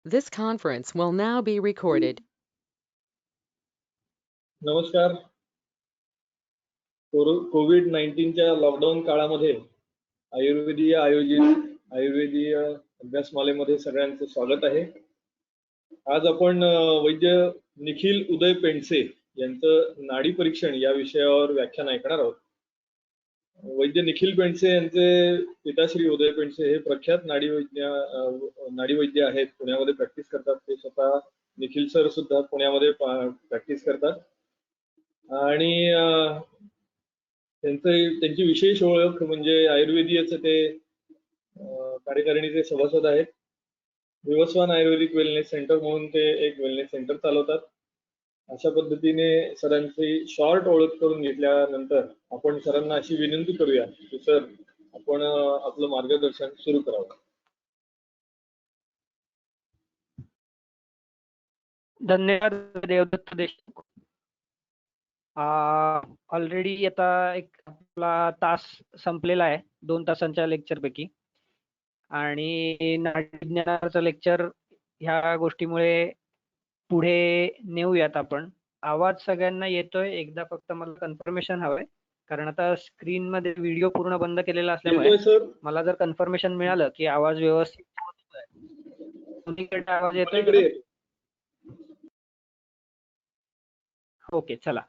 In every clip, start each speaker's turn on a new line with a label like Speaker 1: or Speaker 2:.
Speaker 1: This conference will now be recorded.
Speaker 2: नमस्कार. कोविड-19च्या lockdown काळामध्ये आयुर्वेदीय अभ्यासमालेमध्ये सगळ्यांचं स्वागत आहे. आज आपण वैद्य निखिल उदय पेंडसे यांचं नाडी परीक्षण या विषयावर व्याख्यान ऐकणार आहोत. वैद्य निखिल पेंडसे यांचे पिताश्री उदय पेंडसे हे प्रख्यात नाडी वैद्य आहेत. पुण्यामध्ये प्रॅक्टिस करतात. ते स्वतः निखिल सर सुद्धा पुण्यामध्ये प्रॅक्टिस करतात आणि त्यांची विशेष ओळख म्हणजे आयुर्वेदीयचे ते कार्यकारिणीचे सभासद आहेत. विवस्वान आयुर्वेदिक वेलनेस सेंटर म्हणून ते एक वेलनेस सेंटर चालवतात. अशा पद्धतीने सरांची शॉर्ट ओळख करून घेतल्यानंतर आपण सरांना अशी विनंती करूया की सर आपण आपलं मार्गदर्शन सुरू करावं.
Speaker 3: धन्यवाद देवदत्त देशमुख. ऑलरेडी आता एक आपला तास संपलेला आहे 2 तासांच्या लेक्चर पैकी आणि नाडी विज्ञानाचं लेक्चर ह्या गोष्टीमुळे पुढे नेऊयात आपण. आवाज सगळ्यांना येतोय? एकदा फक्त मला कन्फर्मेशन हवंय, कारण आता स्क्रीन मध्ये व्हिडिओ पूर्ण बंद केलेला असल्यामुळे मला जर कन्फर्मेशन मिळालं की आवाज व्यवस्थित होतोय, आवाज येतोय. ओके, चला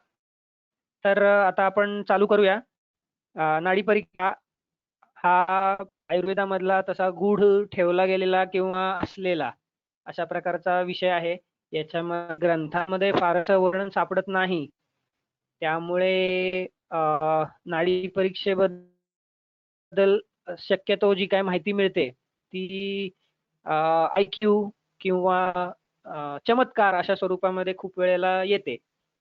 Speaker 3: तर आता आपण चालू करूया. नाडी परीक्षा हा आयुर्वेदामधला तसा गूढ ठेवला गेलेला किंवा असलेला अशा प्रकारचा विषय आहे. याच्या ग्रंथामध्ये फारसं वर्णन सापडत नाही. त्यामुळे नाडी परीक्षेबद्दल शक्यतो जी काय माहिती मिळते ती IQ किंवा चमत्कार अशा स्वरूपामध्ये खूप वेळेला येते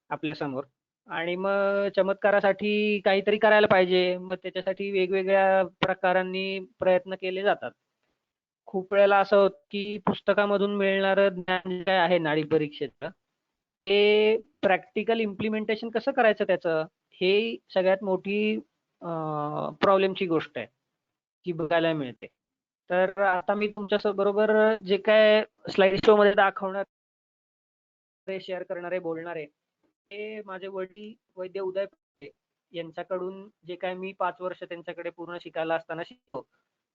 Speaker 3: आपल्या समोर. आणि मग चमत्कारासाठी काहीतरी करायला पाहिजे. मग त्याच्यासाठी वेगवेगळ्या प्रकारांनी प्रयत्न केले जातात. खूप वेळेला असं होतं की पुस्तकामधून मिळणारं ज्ञान जे काय आहे नाडी परीक्षेचं ते प्रॅक्टिकल इम्प्लिमेंटेशन कसं करायचं त्याचं, हे सगळ्यात मोठी प्रॉब्लेमची गोष्ट आहे जी बघायला मिळते. तर आता मी तुमच्या बरोबर जे काय स्लाइड शो मध्ये दाखवणार, शेअर करणारे, बोलणारे हे माझे वडील वैद्य उदय पेंडसे यांच्याकडून जे काय मी 5 वर्ष त्यांच्याकडे पूर्ण शिकायला असताना शिकलो.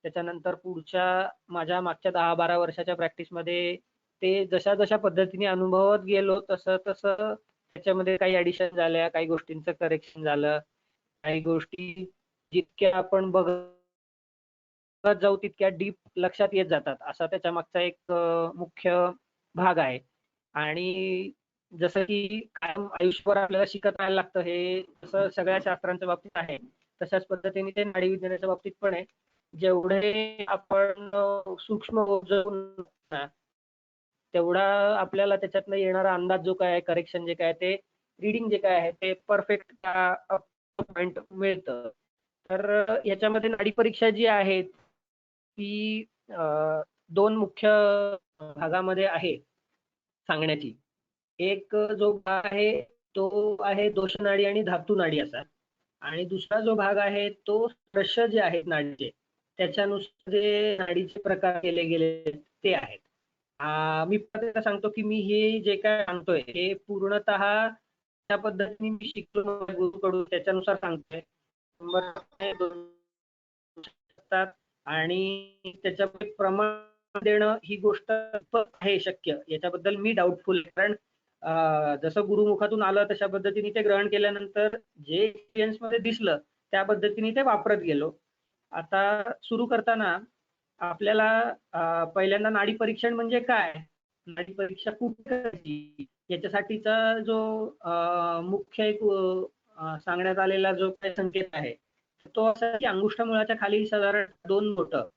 Speaker 3: त्याच्यानंतर पुढच्या माझ्या मागच्या 10-12 वर्षाच्या प्रॅक्टिसमध्ये ते जशा पद्धतीने अनुभवत गेलो तसं त्याच्यामध्ये काही ऍडिशन झाल्या, काही गोष्टींचं करेक्शन झालं, काही गोष्टी जितक्या आपण बघत जाऊ तितक्या डीप लक्षात येत जातात. असा त्याच्या मागचा एक मुख्य भाग आहे. आणि जसं की कायम आयुष्यभर आपल्याला शिकत राहायला लागतं, हे जसं सगळ्या शास्त्रांच्या बाबतीत आहे तशाच पद्धतीने ते नाडी विज्ञानाच्या बाबतीत पण आहे. जेवढे आपण सूक्ष्म तेवढा आपल्याला त्याच्यातनं येणारा अंदाज जो काय आहे, करेक्शन जे काय, ते रीडिंग जे काय आहे ते परफेक्ट पॉइंट मिळतं. तर याच्यामध्ये नाडी परीक्षा जी आहे ती 2 मुख्य भागामध्ये आहे सांगण्याची. एक जो भाग आहे तो आहे दोषनाडी आणि धातू नाडी असा, आणि दुसरा जो भाग आहे तो स्पर्श जे आहेत नाडीचे त्याच्यानुसार जे नाडीचे प्रकार केले गेले ते आहेत. मी परत सांगतो की मी हे जे काय सांगतोय हे पूर्णतः त्या पद्धतीने मी शिकलो गुरुकडून, त्याच्यानुसार सांगतोय. आणि त्याच्यामध्ये प्रमाण देणं ही गोष्ट आहे शक्य, याच्याबद्दल मी डाऊटफुल, कारण जसं गुरुमुखातून आलं तशा पद्धतीने ते ग्रहण केल्यानंतर जे एक्सपिरियन्स मध्ये दिसलं त्या पद्धतीने ते वापरत गेलो. आता सुरू करताना आपल्याला पहिल्यांदा नाडी परीक्षण म्हणजे काय, नाडी परीक्षा कुठे करायची याच्यासाठीचा जो मुख्य एक सांगण्यात आलेला जो काही संकेत आहे तो असा की अंगुष्ठ मुळाच्या खाली साधारण 2 बोटं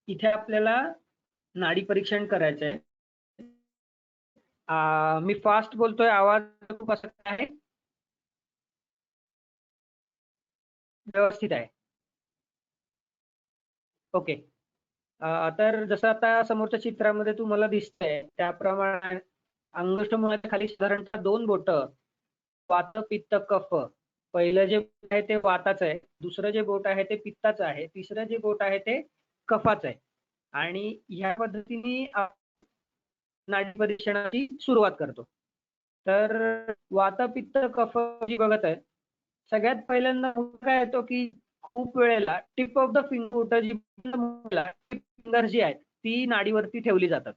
Speaker 3: इथे आपल्याला नाडी परीक्षण करायचं आहे. मी फास्ट बोलतोय, आवाज खूप असा आहे? व्यवस्थित आहे? ओके. तर जसं आता समोरच्या चित्रामध्ये तुम्हाला दिसतंय त्याप्रमाणे अंगुष्ठ मुळाच्या खाली साधारणतः 2 बोटं, वात पित्त कफ. पहिलं जे आहे ते वाताचं आहे, दुसरं जे बोट आहे ते पित्ताचं आहे, तिसरं जे बोट आहे ते कफाचा आहे. आणि ह्या पद्धतीने नाडी परीक्षणाची सुरुवात करतो. तर वात पित्त कफ जी बघत आहे, सगळ्यात पहिल्यांदा काय येतो की खूप वेळेला टिप ऑफ द फिंगर जी फिंगर जी आहेत ती नाडीवरती ठेवली जातात.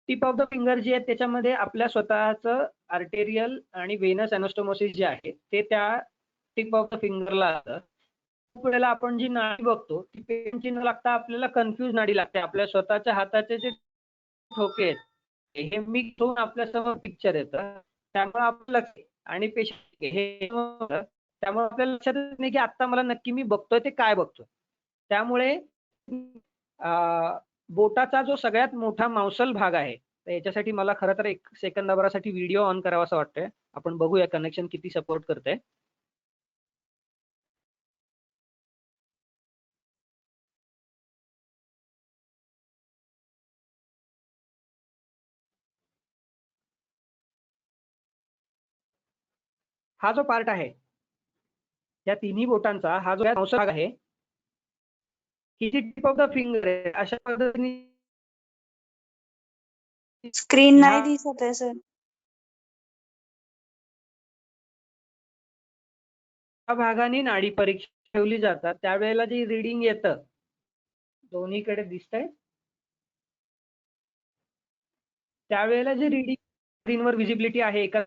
Speaker 3: टिप ऑफ द फिंगर जी आहे त्याच्यामध्ये आपल्या स्वतःचं आर्टेरियल आणि व्हेनस अॅनास्टोमोसिस जे आहे ते त्या टिप ऑफ द फिंगरला असतं. खूप वेळेला आपण जी नाडी बघतो ती पेनची न लागता आपल्याला कन्फ्यूज नाडी लागते. आपल्या स्वतःच्या हाताचे जे ठोके आहेत हे मी घेऊन आपल्या समोर पिक्चर येतं, त्यामुळे आपलं लक्ष आणि पेशंट हे त्यामुळे आपल्याला लक्षात येत नाही की आता मला नक्की मी बघतोय ते काय बघतोय. त्यामुळे बोटाचा जो सगळ्यात मोठा मांसल भाग आहे, तर याच्यासाठी मला खरं तर 1 सेकंदाभरासाठी व्हिडिओ ऑन करावा असं वाटतंय. आपण बघूया कनेक्शन किती सपोर्ट करतंय. हा जो पार्ट आहे या तिन्ही बोटांचा हा जो मांसल भाग आहे, ही जी टिप ऑफ द फिंगर आहे अशा पद्धतीने
Speaker 4: स्क्रीन नाही दिसत आहे सर.
Speaker 3: त्या भागाने नाडी परीक्षा ठेवली जातात. त्यावेळेला जे रीडिंग येतं दोन्हीकडे दिसतंय, त्यावेळेला जे रीडिंग स्क्रीनवर विजिबिलिटी आहे एका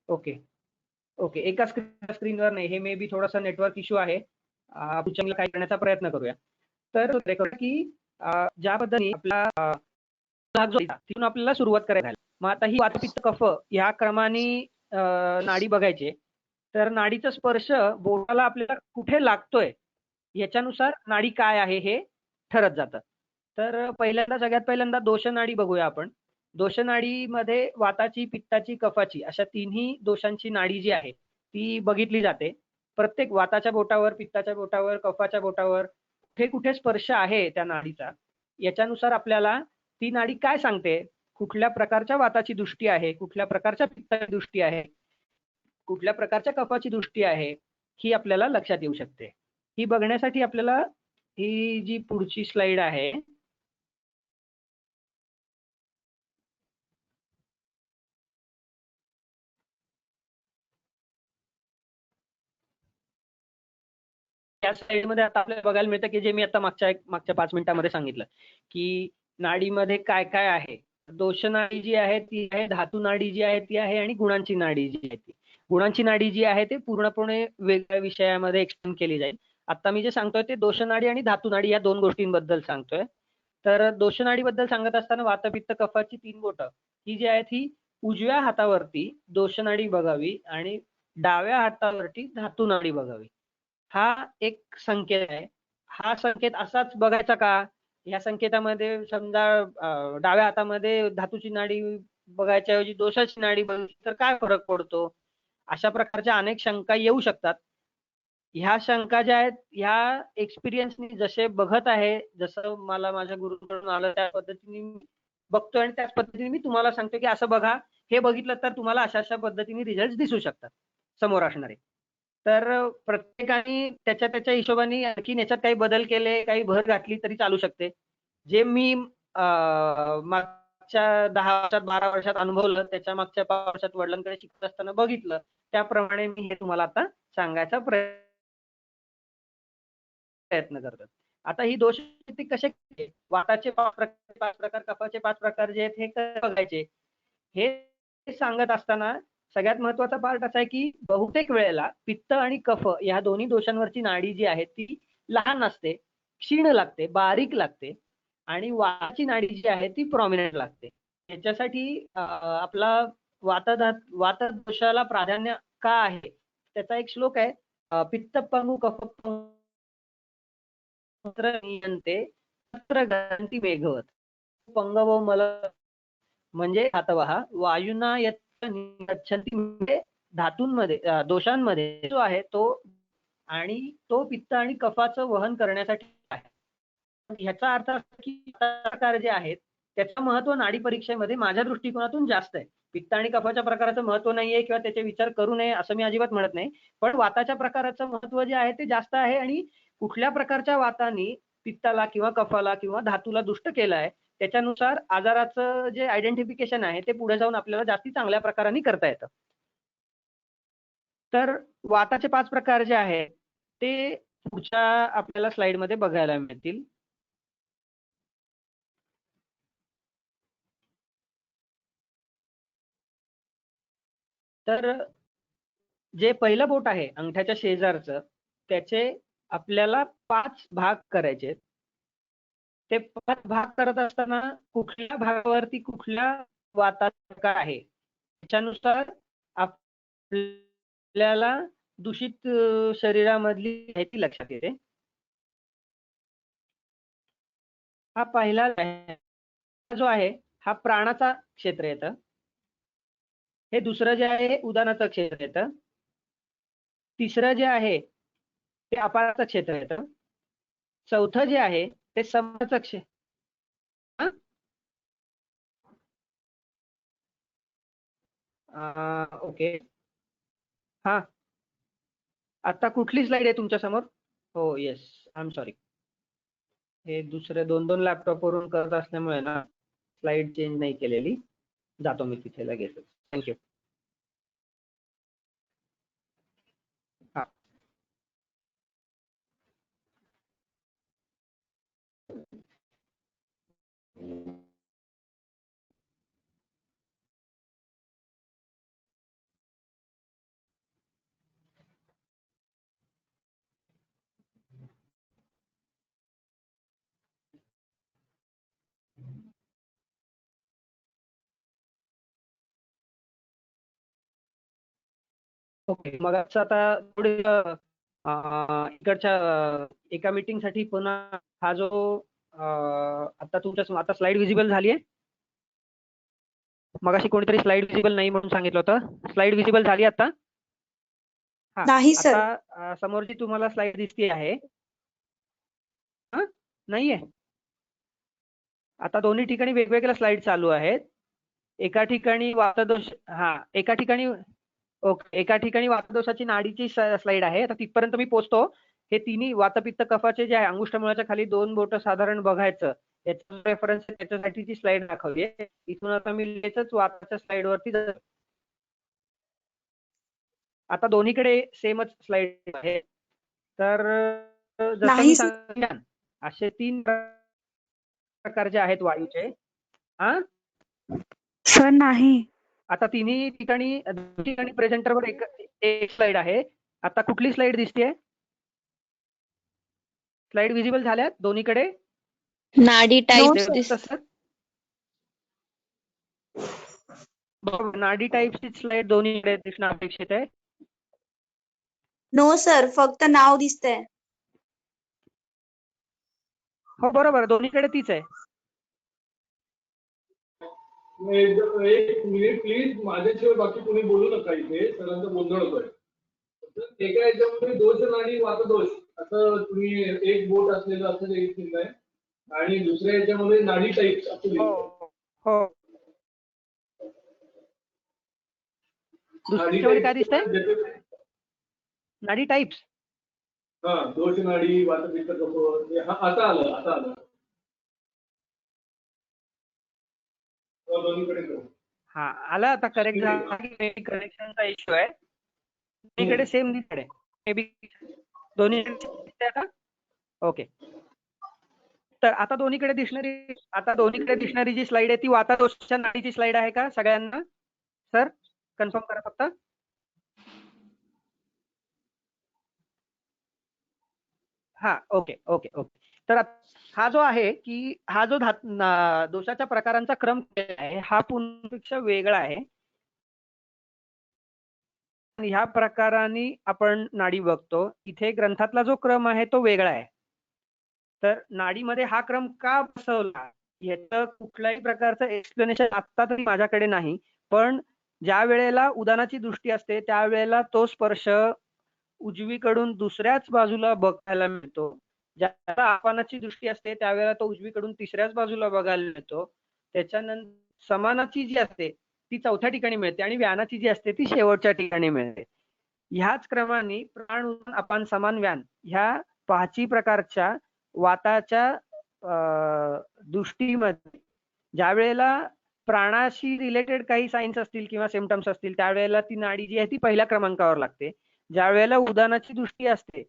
Speaker 3: ओके एका स्क्रीनवर नाही, हे मे बी थोडासा नेटवर्क इश्यू आहे. आपण काय करण्याचा प्रयत्न करूया. तर की ज्या पद्धतीने आपला भाग जो तिथून आपल्याला सुरुवात करायला. मग आता ही वात पित्त कफ ह्या क्रमाने नाडी बघायची. तर नाडीचा स्पर्श बोटाला आपल्याला कुठे लागतोय याच्यानुसार नाडी काय आहे हे ठरत जातं. तर सगळ्यात पहिल्यांदा दोषनाडी बघूया आपण. दोषनाडीमध्ये वाताची, पित्ताची, कफाची अशा तिन्ही दोषांची नाडी जी आहे ती बघितली जाते. प्रत्येक वाताच्या बोटावर, पित्ताच्या बोटावर, कफाच्या बोटावर कुठे स्पर्श आहे त्या नाडीचा याच्यानुसार आपल्याला ती नाडी काय सांगते, कुठल्या प्रकारच्या वाताची दृष्टी आहे, कुठल्या प्रकारच्या पित्ताची दृष्टी आहे, कुठल्या प्रकारच्या कफाची दृष्टी आहे, ही आपल्याला लक्षात येऊ शकते. ही बघण्यासाठी आपल्याला ही जी पुढची स्लाइड आहे त्या स्लाइडमध्ये आता आपल्याला बघायला मिळतं की जे मी आता मागच्या 5 मिनिटांमध्ये सांगितलं की नाडीमध्ये काय काय आहे. दोषनाडी जी आहे ती आहे, धातू नाडी जी आहे ती आहे आणि गुणांची नाडी जी आहे ती. गुणांची नाडी जी आहे ते पूर्णपणे वेगळ्या विषयामध्ये एक्सप्लेन केली जाईल. आता मी जे सांगतोय ते दोषनाडी आणि धातू नाडी या 2 गोष्टींबद्दल सांगतोय. तर दोषनाडीबद्दल सांगत असताना वात पित्त कफाची 3 बोटं ही जी आहेत ही उजव्या हातावरती दोषनाडी बघावी आणि डाव्या हातावरती धातू नाडी बघावी. हा एक संकेत आहे. हा संकेत असाच बघायचा का? या संकेतामध्ये समजा डाव्या हातामध्ये धातूची नाडी बघायच्या ऐवजी दोषाची नाडी बघितली तर काय फरक पडतो? अशा प्रकारच्या अनेक शंका येऊ शकतात. ह्या शंका ज्या आहेत ह्या एक्सपिरियन्सनी जसे बघत आहे, जसं मला माझ्या गुरुकडून आलं त्या पद्धतीने मी बघतोय आणि त्याच पद्धतीने मी तुम्हाला सांगतो की असं बघा, हे बघितलं तर तुम्हाला अशा पद्धतीने रिझल्ट दिसू शकतात समोर असणारे. तर प्रत्येकाने त्याच्या हिशोबाने आणखीन याच्यात काही बदल केले, काही भर घातली तरी चालू शकते. जे मी मागच्या 10 वर्षात 12 वर्षात अनुभवलं, त्याच्या मागच्या 5 वर्षात वडिलांकडे शिकत असताना बघितलं, त्याप्रमाणे मी हे तुम्हाला आता सांगायचा प्रयत्न करतो. आता ही दोष कसे वाताचे 5 प्रकार, कफाचे 5 प्रकार जे आहेत हे कसे बघायचे हे सांगत असताना सगळ्यात महत्वाचा पार्ट असा आहे की बहुतेक वेळेला पित्त आणि कफ या दोन्ही दोषांवरची नाडी जी आहे ती लहान असते, क्षीण लागते, बारीक लागते आणि वाताची नाडी जी आहे ती प्रॉमिनंट लागते. याच्यासाठी आपला वात दोषाला प्राधान्य का आहे त्याचा एक श्लोक आहे. पित्त पंगु कफ नियंते तत्र गंती वेगवत पंगव मल म्हणजे धातवः वायुना गच्छन्ति म्हणजे धातूंमध्ये दोषांमध्ये जो आहे तो आणि तो पित्त आणि कफाचं वहन करण्यासाठी आहे. ह्याचा अर्थ असा की प्रकार जे आहेत त्याचं महत्व नाडी परीक्षेमध्ये माझ्या दृष्टिकोनातून जास्त आहे. पित्त आणि कफाच्या प्रकाराचं महत्व नाहीये किंवा त्याचे विचार करू नये असं मी अजिबात म्हणत नाही, पण वाताच्या प्रकाराचं महत्व जे आहे ते जास्त आहे आणि कुठल्या प्रकारच्या वातानी पित्ताला किंवा कफाला किंवा धातूला दुष्ट केलं आहे, त्याच्यानुसार आजाराचं जे आयडेंटिफिकेशन आहे ते पुढे जाऊन आपल्याला जास्ती चांगल्या प्रकाराने करता येतं. तर वाताचे 5 प्रकार जे आहेत ते पुढच्या आपल्याला स्लाइडमध्ये बघायला मिळतील. तर जे पहिलं बोट आहे अंगठ्याच्या शेजारचं, त्याचे आपल्याला 5 भाग करायचे. ते 5 भाग करत असताना कुठल्या भागावरती कुठल्या वाताचा प्रकार आहे त्याच्यानुसार आपल्याला दूषित शरीरामधली माहिती लक्षात येते. हा पहिला जो आहे हा प्राणाचा क्षेत्र येतं. हे दुसरं जे आहे हे उदानाचं क्षेत्र येतं. तिसरं जे आहे ते अपाराचं क्षेत्र येतं. चौथं जे आहे ते समचं क्षेत्र. ओके. हा, आता कुठली स्लाइड आहे तुमच्या समोर? हो येस, आय एम सॉरी. हे दुसरे 2 लॅपटॉप वरून करत असल्यामुळे ना स्लाइड चेंज नाही केलेली. जातो मी तिथे लगेच. थँक्यू. हा, ओके. मग आता थोडी इकडच्या एका मीटिंग साठी पुन्हा हा जो आता तुमच्या आता स्लाइड विजिबल झाली आहे. मगाशी कोणीतरी स्लाइड विजिबल नाही म्हणून सांगितलं होतं. स्लाइड विजिबल झाली आता? हा,
Speaker 4: नाही सर.
Speaker 3: आता समोरची तुम्हाला स्लाइड दिसते आहे? नाहीये? आता दोन्ही ठिकाणी वेगवेगळ्या स्लाइड चालू आहेत. एका ठिकाणी वातदोष, एका ठिकाणी ओके, एका ठिकाणी वातदोषाची नाडीची स्लाइड आहे. आता तिथपर्यंत मी पोहोचतो. हे तिन्ही वातपित्त कफाचे जे आहे अंगुष्ठमूळाच्या खाली 2 बोट साधारण बघायचं, याचा रेफरन्स त्याच्यासाठीची स्लाइड दाखवली आहे. इथून आता मी लगेचच वाताच्या स्लाइड वरती जातो. आता दोन्हीकडे सेमच स्लाइड आहे. तर जसं मी सांगितलं असे 3 प्रकार जे आहेत वायूचे.
Speaker 4: सर नाही.
Speaker 3: आता तिन्ही ठिकाणी प्रेझेंटरवर एक स्लाइड आहे. आता कुठली स्लाइड दिसतेय? स्लाइड विजिबल झाल्यात दोन्हीकडे?
Speaker 5: नाडी टाइप
Speaker 3: नाडी टाईपची स्लाइड दोन्हीकडे दिसणं अपेक्षित आहे.
Speaker 4: नो सर, फक्त नाव दिसतंय.
Speaker 3: हो बरोबर, दोन्हीकडे तीच आहे.
Speaker 2: एक मिनिट प्लीज, माझ्याशिवाय बाकी कोणी बोलू नका. इथे सरांचा गोंधळ होतोय. एका याच्यामध्ये दोष नाडी वातदोष असं तुम्ही एक बोट असलेलं असं एक चिन्ह आहे आणि दुसऱ्या याच्यामध्ये नाडी टाईप असं लिहिलंय.
Speaker 3: हो, दुसरीकडे काय दिसतंय? नाडी टाइप्स.
Speaker 2: दोष नाडी वातपित्त कफ. आता आलं.
Speaker 3: हा, आला आता. करेक्ट झाला. करेक्शनचा इश्यू आहे. दोन्हीकडे सेम दिसतंय. मे बी दोन्हीकडे आता ओके. तर आता दोन्हीकडे दिसणारी जी स्लाइड आहे ती वातदोषाच्या नाडीची स्लाइड आहे का सगळ्यांना? सर कन्फर्म करा फक्त. हा, ओके. तर हा जो आहे की हा जो दोषाच्या प्रकारांचा क्रम आहे हा पूर्वीपेक्षा वेगळा आहे. ह्या प्रकाराने आपण नाडी बघतो. इथे ग्रंथातला जो क्रम आहे तो वेगळा आहे. तर नाडीमध्ये हा क्रम का बसवला याचं कुठल्याही प्रकारचं एक्सप्लेनेशन आता तरी माझ्याकडे नाही. पण ज्या वेळेला उदानाची दृष्टी असते त्यावेळेला तो स्पर्श उजवीकडून दुसऱ्याच बाजूला बघायला मिळतो. ज्याला आपानाची दृष्टी असते त्यावेळेला तो उजवीकडून तिसऱ्याच बाजूला बघायला मिळतो. त्याच्यानंतर समानाची जी असते ती चौथ्या ठिकाणी मिळते आणि व्यानाची जी असते ती शेवटच्या ठिकाणी मिळते. ह्याच क्रमाने प्राण, उदान, अपान, समान, व्यान ह्या 5 प्रकारच्या वाताच्या दृष्टीमध्ये ज्या वेळेला प्राणाशी रिलेटेड काही सायन्स असतील किंवा सिम्पटम्स असतील त्यावेळेला ती नाडी जी आहे ती पहिल्या क्रमांकावर लागते. ज्या वेळेला उदानाची दृष्टी असते,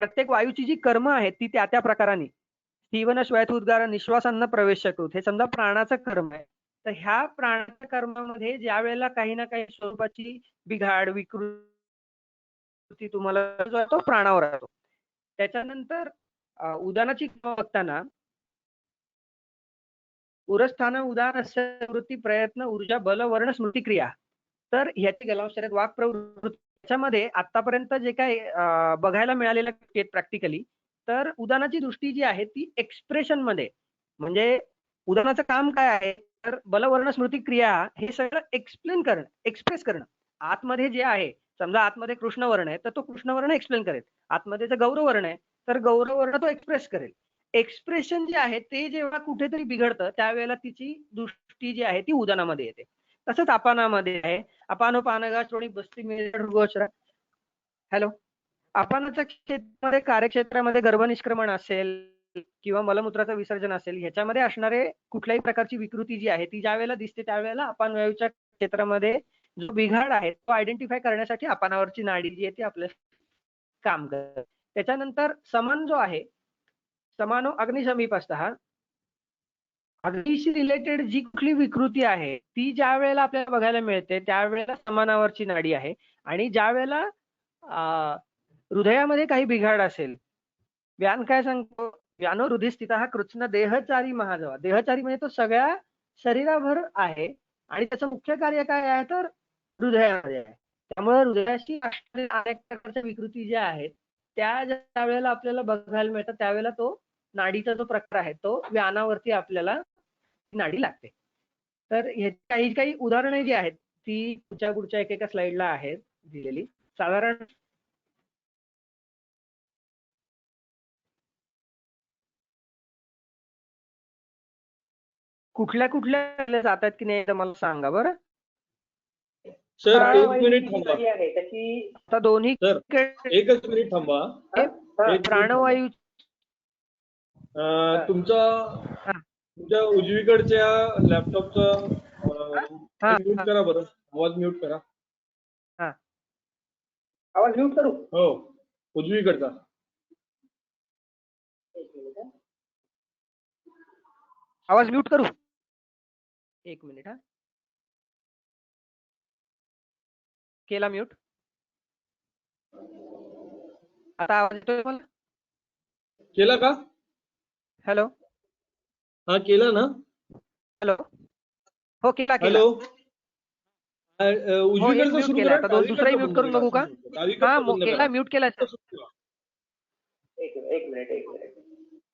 Speaker 3: प्रत्येक वायूची जी कर्म आहेत ती त्या त्या प्रकाराने जीवन श्वैत उद्गार निश्वासांना प्रवेश करू, हे समजा प्राणाचं कर्म आहे. तर ह्या प्राणाच्या कर्मामध्ये ज्या वेळेला काही ना काही स्वरूपाची बिघाड विकृती तुम्हाला जो आहे तो प्राणावर असतो. त्याच्यानंतर उदानाची बघताना उरस्थान उदान वृत्ती प्रयत्न ऊर्जा बल वर्ण स्मृती क्रिया, तर ह्याची गलावशर्यत वाक प्रवृत्ती याच्यामध्ये आतापर्यंत जे काही बघायला मिळालेलं प्रॅक्टिकली, तर उदानाची दृष्टी जी आहे ती एक्सप्रेशन मध्ये, म्हणजे उदानाचं काम काय आहे तर बलवर्ण स्मृती क्रिया हे सगळं एक्सप्लेन करणं, एक्सप्रेस करणं. आतमध्ये जे आहे, समजा आतमध्ये कृष्णवर्ण आहे तर तो कृष्णवर्ण एक्सप्लेन करेल, आतमध्ये जर गौरवर्ण आहे तर गौरवर्ण तो एक्सप्रेस करेल. एक्सप्रेशन जे आहे ते जेव्हा कुठेतरी बिघडतं त्यावेळेला तिची दृष्टी जी आहे ती उदानामध्ये येते. तसंच अपानामध्ये आहे. अपानोपानगा श्रोणी बस्ती गोचरा. हॅलो, अपानाच्या क्षेत्रामध्ये कार्यक्षेत्रामध्ये गर्भनिष्क्रमण असेल किंवा मलमूत्राचं विसर्जन असेल, ह्याच्यामध्ये असणारे कुठल्याही प्रकारची विकृती जी आहे ती ज्या वेळेला दिसते त्यावेळेला अपान वायूच्या क्षेत्रामध्ये जो बिघाड आहे तो आयडेंटिफाय करण्यासाठी अपानावरची नाडी जी आहे ती आपलं काम करते. त्याच्यानंतर समान जो आहे, समानो अग्निसमीपस्थ, अग्नीशी रिलेटेड जी कुठली विकृती आहे ती ज्या वेळेला आपल्याला बघायला मिळते त्यावेळेला समानावरची नाडी आहे. आणि ज्या वेळेला हृदयामध्ये काही बिघाड असेल, व्यान काय सांगतो, व्यानो हृदयस्थित हा कृत्स्न देहचारी महाजवा. देहचारी म्हणजे तो सगळ्या शरीराभर आहे आणि त्याचं मुख्य कार्य काय आहे तर हृदयामध्ये आहे. त्यामुळे हृदयाशी अनेक प्रकारच्या विकृती ज्या आहेत त्या ज्या वेळेला आपल्याला बघायला मिळतात त्यावेळेला तो नाडीचा जो प्रकार आहे तो व्यानावरती आपल्याला नाडी लागते. तर ह्याची काही उदाहरणे जी आहेत ती पुढच्या एकेका स्लाइडला आहेत दिलेली. साधारण कुठल्या जातात की नाही तर मला सांगा बरं.
Speaker 2: सर एक मिनिट थांबा.
Speaker 3: आता दोन्ही
Speaker 2: एकच मिनिट थांबा.
Speaker 3: प्राणवायू
Speaker 2: तुमच्या उजवीकडच्या लॅपटॉपचा म्यूट करा बरं, आवाज म्यूट करा.
Speaker 3: आवाज म्यूट करू?
Speaker 2: हो, उजवीकडचा.
Speaker 3: आवाज म्यूट करू? एक मिनिट. केला म्यूट. आता आवाज येतोय मला?
Speaker 2: केला का?
Speaker 3: हॅलो,
Speaker 2: हा केला ना?
Speaker 3: हॅलो, हो केला.
Speaker 2: हॅलो,
Speaker 3: उजवीकडचा सुरू केला. आता दुसराही म्यूट करून बघू का? हा केला, म्यूट केला. एक मिनिट.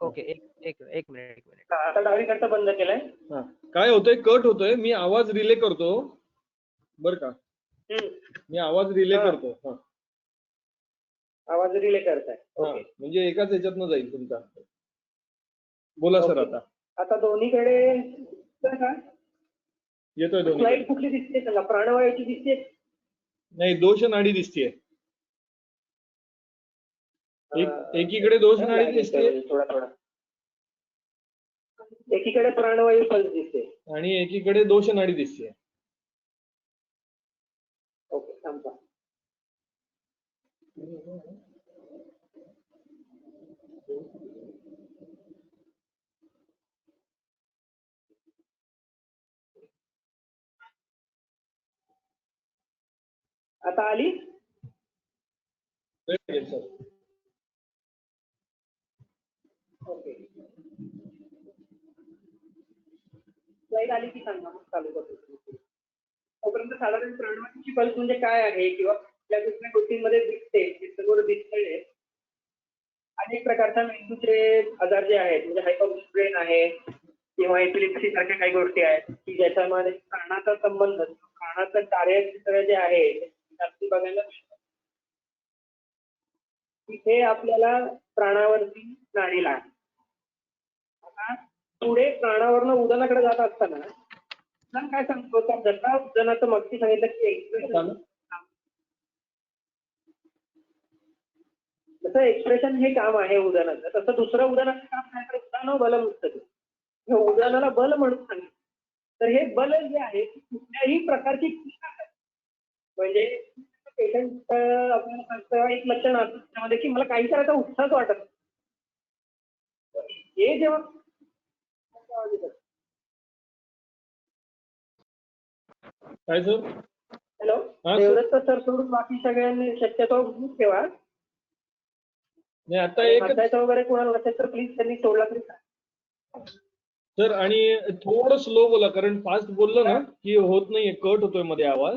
Speaker 3: ओके, एक मिनिट. आता डावीकडचा बंद केलाय.
Speaker 2: काय होतंय, कट होतोय. मी आवाज रिले करतो बर का. मी आवाज रिले करतो.
Speaker 3: आवाज रिले करताय?
Speaker 2: म्हणजे एकाच ह्याच्यातनं जाईल तुमचा. बोला सर.
Speaker 3: आता दोन्हीकडे
Speaker 2: येतोय. दोन्ही
Speaker 3: स्लाइड कुठली दिसते त्याला? प्राणवायूची दिसते?
Speaker 2: नाही, दोष नाडी दिसतेय. एकीकडे दोष नाडी दिसते,
Speaker 3: थोडा एकीकडे प्राणवायू पल्स दिसते
Speaker 2: आणि एकीकडे दोष नाडी दिसते.
Speaker 3: ओके, थांबा. आता आली? ओके, स्लाइड आली की सांगा, मग चालू करतो. तोपर्यंत साधारण प्राणवायूची पल्स म्हणजे काय आहे किंवा कुठल्या कुठल्या गोष्टींमध्ये दिसते हे सगळं दिसतंय. अनेक प्रकारच्या मेंदूचे आजार जे आहेत, म्हणजे हायपोब्रेन आहे किंवा एपिलेप्सी सारख्या काही गोष्टी आहेत की ज्याच्यामध्ये प्राणाचा संबंध, प्राणाचं कार्यक्षेत्र जे आहे ते बघायला मिळतं. तिथे आपल्याला प्राणावरती नाडी लागते. आता पुढे प्राणावरनं उदानाकडे जात असताना काय सांगतो, जसा उदानाचं मगती सांगितलं की एक्सप्रेशन,
Speaker 6: जसं एक्सप्रेशन हे काम आहे उदाहरणाचं, तसं दुसरं उदाहरणाचं काम काय तर उदाहरण बल मुक्तते. हे उदाहरणाला बल म्हणून सांगितलं. तर हे बल जे आहे कुठल्याही प्रकारची क्रिया आहे. म्हणजे पेशंट आपल्याला सांगतं एक लक्षण असतं त्यामध्ये की मला काही करायचा उत्साहच वाटत नाही. हे जेव्हा
Speaker 2: काय सर?
Speaker 6: हॅलो,
Speaker 2: हा, सर.
Speaker 6: देवदत्त सर सोडून बाकी सगळ्यांनी शक्यतो mute ठेवा.
Speaker 2: नाही आता एक
Speaker 6: हसायचं वगैरे कोणाला नसेल तर प्लीज त्यांनी सोडला तरी चालेल.
Speaker 2: सर, आणि थोडं स्लो बोला, कारण फास्ट बोललं ना की होत नाहीये, कट होतोय मध्ये आवाज.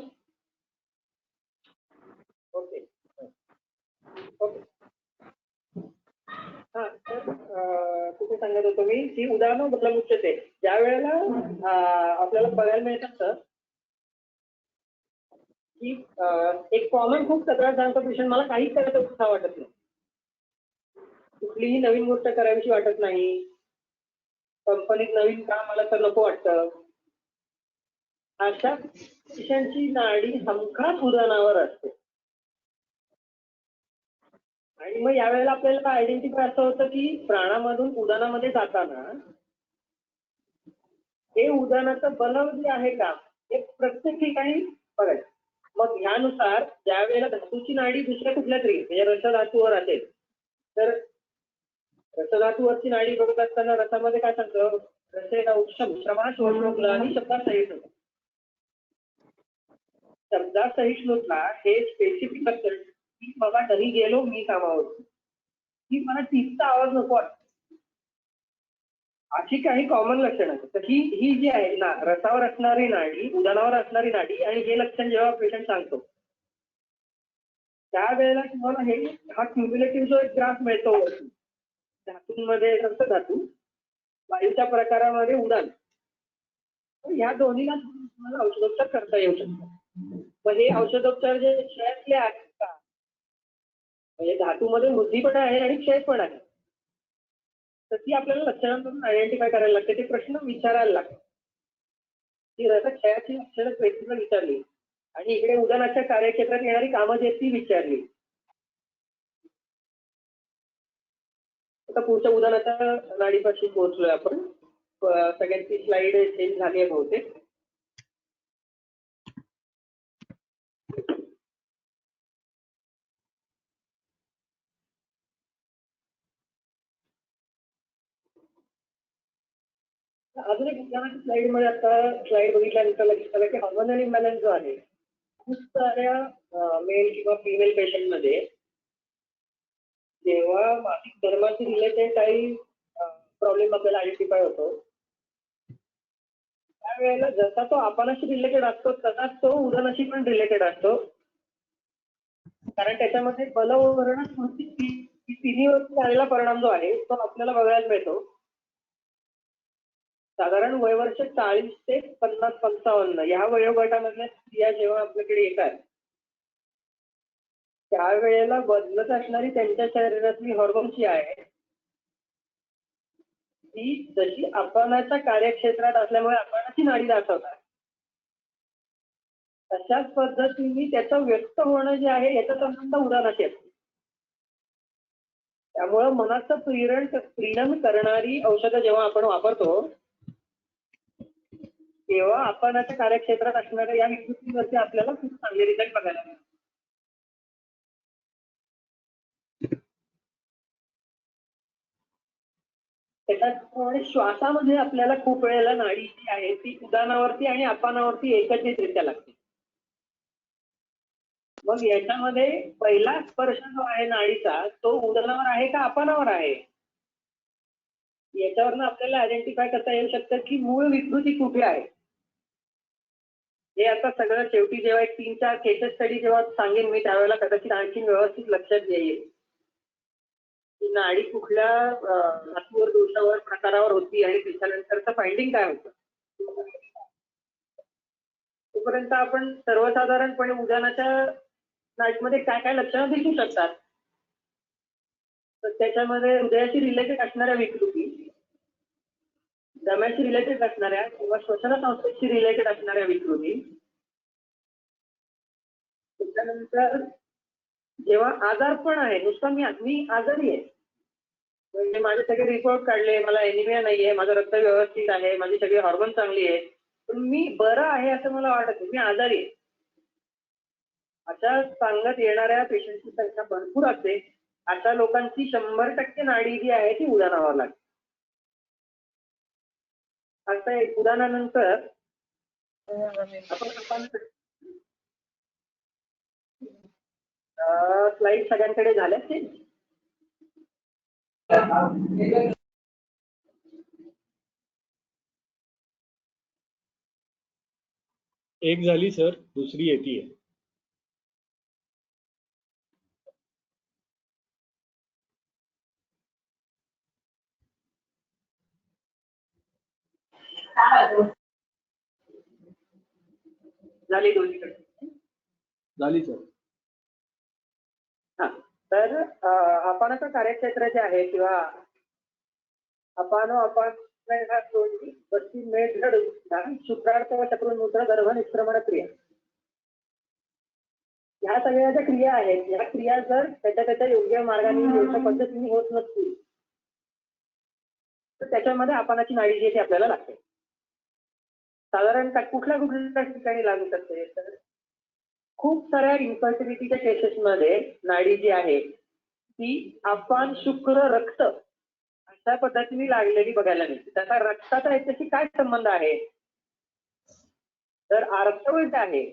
Speaker 6: Okay okay. हा तर कुठे सांगत होतो मी की उदाहरणं बदलू शकते. ज्या वेळेला आपल्याला बघायला मिळतं सर की एक कॉमन खूप सगळ्यात जास्त पेशंट मला काहीच करायचं उत्साह वाटत नाही, कुठलीही नवीन गोष्ट करावीशी वाटत नाही, कंपनीत नवीन काम आलं तर नको वाटतं. अशा पेशंटची नाडी हमखास उदाहरणावर असते. आणि मग यावेळेला आपल्याला आयडेंटिफाय असं होतं की प्राणामधून उदाहरणामध्ये जाताना हे उदाहरणाचं बल जे आहे का हे प्रत्येक ठिकाणी बघायचं. मग ह्यानुसार ज्या वेळेला धातूची नाडी दुसऱ्या कुठल्या तरी म्हणजे रसधातूवर असेल तर रसधातूवरची नाडी बघत असताना रसामध्ये काय सांगतं, रसेला उत्तम श्रवणासहिष्णुता आणि शब्दासहिष्णुता. शब्दासहिष्णुता हे स्पेसिफिक असतं की बाबा घरी गेलो मी कामावर की मला टीपचा आवाज नको वाटतो, अशी काही कॉमन लक्षणं आहेत. तर ही जी आहे ना रसावर असणारी नाडी, उदाहरणावर असणारी नाडी आणि हे लक्षण जेव्हा पेशंट सांगतो त्यावेळेला तुम्हाला हे हा क्युम्युलेटिव्ह जो एक ग्राफ मिळतो धातूंमध्ये धातू, वायूच्या प्रकारामध्ये उडान, तर ह्या दोन्हीला तुम्हाला औषधोपचार करता येऊ शकतो. मग हे औषधोपचार जे क्षयातले आहेत का, म्हणजे धातूमध्ये वृद्धी पण आहे आणि क्षय पण आहे, तर ती आपल्याला लक्षणांमधून आयडेंटिफाय करायला लागते. ते प्रश्न विचारायला लागतात. ती क्षयाची लक्षणं व्यक्तीला विचारली आणि इकडे उदाहरणाच्या कार्यक्षेत्रात येणारी कामं जी आहेत ती विचारली. आता पुढच्या उदाहरणाच्या नाडीपाशी पोहोचलोय आपण. सगळ्यांची स्लाइड चेंज झाली आहे बहुतेक. अजून एक उदाहरणाच्या स्लाइड मध्ये आता स्लाइड बघितल्यानंतर लक्षात आलं की हार्मोनल इम्बॅलन्स जो आहे खूप साऱ्या मेल किंवा फिमेल पेशंट मध्ये जेव्हा मासिक धर्माशी रिलेटेड काही प्रॉब्लेम आपल्याला आयडेंटिफाय होतो त्यावेळेला जसा तो आपणाशी रिलेटेड असतो तसाच तो उदाहरणाशी पण रिलेटेड असतो, कारण त्याच्यामध्ये बलवर्ण स्मृती तिन्हीवरती झालेला परिणाम जो आहे तो आपल्याला बघायला मिळतो. साधारण वयवर्ष 40 ते 50-55 या वयोगटामधल्या स्त्रिया जेव्हा आपल्याकडे येतात त्यावेळेला बदलत असणारी त्यांच्या शरीरातली हॉर्मोन जी आहे ती जशी आपणाच्या कार्यक्षेत्रात असल्यामुळे आपणाची नाडी दाखवतात तशाच पद्धतीने त्याचं व्यक्त होणं जे आहे याचा संबंध उदाहरणाशी असतो. त्यामुळं मनाचं प्रीणन करणारी औषधं जेव्हा आपण वापरतो तेव्हा आपणाच्या कार्यक्षेत्रात असणाऱ्या या विकृतीवरती आपल्याला खूप चांगले रिझल्ट बघायला मिळतात. त्याच्याप्रमाणे श्वासामध्ये आपल्याला खूप वेळेला नाडी जी आहे ती उदाहरणावरती आणि अपानावरती एकत्रितरित्या लागते. मग याच्यामध्ये पहिला स्पर्श जो आहे नाडीचा तो उदाहरणावर आहे का अपानावर आहे याच्यावरनं आपल्याला आयडेंटिफाय करता येऊ शकतं की मूळ विकृती कुठे आहे. हे आता सगळं शेवटी जेव्हा एक 3-4 केसेस स्टडी जेव्हा सांगेन मी त्यावेळेला कदाचित आणखी व्यवस्थित लक्षात येईल की नाडी कुठल्या धातूवर दोषावर प्रकारावर होती आणि त्याच्यानंतरचं फाइंडिंग काय होतं. तोपर्यंत आपण सर्वसाधारणपणे उदाहरणाच्या नाडीमध्ये काय काय लक्षणं दिसू शकतात तर त्याच्यामध्ये हृदयाशी रिलेटेड असणाऱ्या विकृती, दम्याशी रिलेटेड असणाऱ्या किंवा श्वसन संस्थेशी रिलेटेड असणाऱ्या विकृती, त्याच्यानंतर जेव्हा आजारपण आहे, नुसतं मी आजारी आहे, म्हणजे माझे सगळे रिपोर्ट काढले, मला एनिमिया नाहीये, माझं रक्त व्यवस्थित आहे, माझी सगळी हॉर्मोन चांगली आहे, पण मी बरं आहे असं मला वाटत नाही, मी आजारी आहे, अशा सांगत येणाऱ्या पेशंटची संख्या भरपूर असते. अशा लोकांची 100% नाडी जी आहे ती उदाहरणावर लागते. आता एक उदाहरणानंतर आपण स्लाइड सगळ्यांकडे झाल्या ते
Speaker 2: एक झाली सर, दुसरी येतीये.
Speaker 6: झाली दोन्हीकडे.
Speaker 2: झाली सर.
Speaker 6: हा, तर आपणाचं कार्यक्षेत्र जे आहे किंवा आपण शुक्रार्थ व चक्रुमूत्र गर्भ निष्क्रमण क्रिया, ह्या सगळ्या ज्या क्रिया आहेत, ह्या क्रिया जर त्याच्या योग्य मार्गाने योग्य पद्धतीने होत नसतील तर त्याच्यामध्ये आपणाची नाडी जी आहे ती आपल्याला लागते. साधारण कुठल्या ठिकाणी लागू शकते, तर खूप साऱ्या इन्फर्टिलिटीच्या केसेसमध्ये नाडी जी आहे ती आपण शुक्र रक्त अशा पद्धतीने लागलेली बघायला मिळते. त्याचा रक्ताचा याच्याशी काय संबंध आहे, तर आर्तवट आहे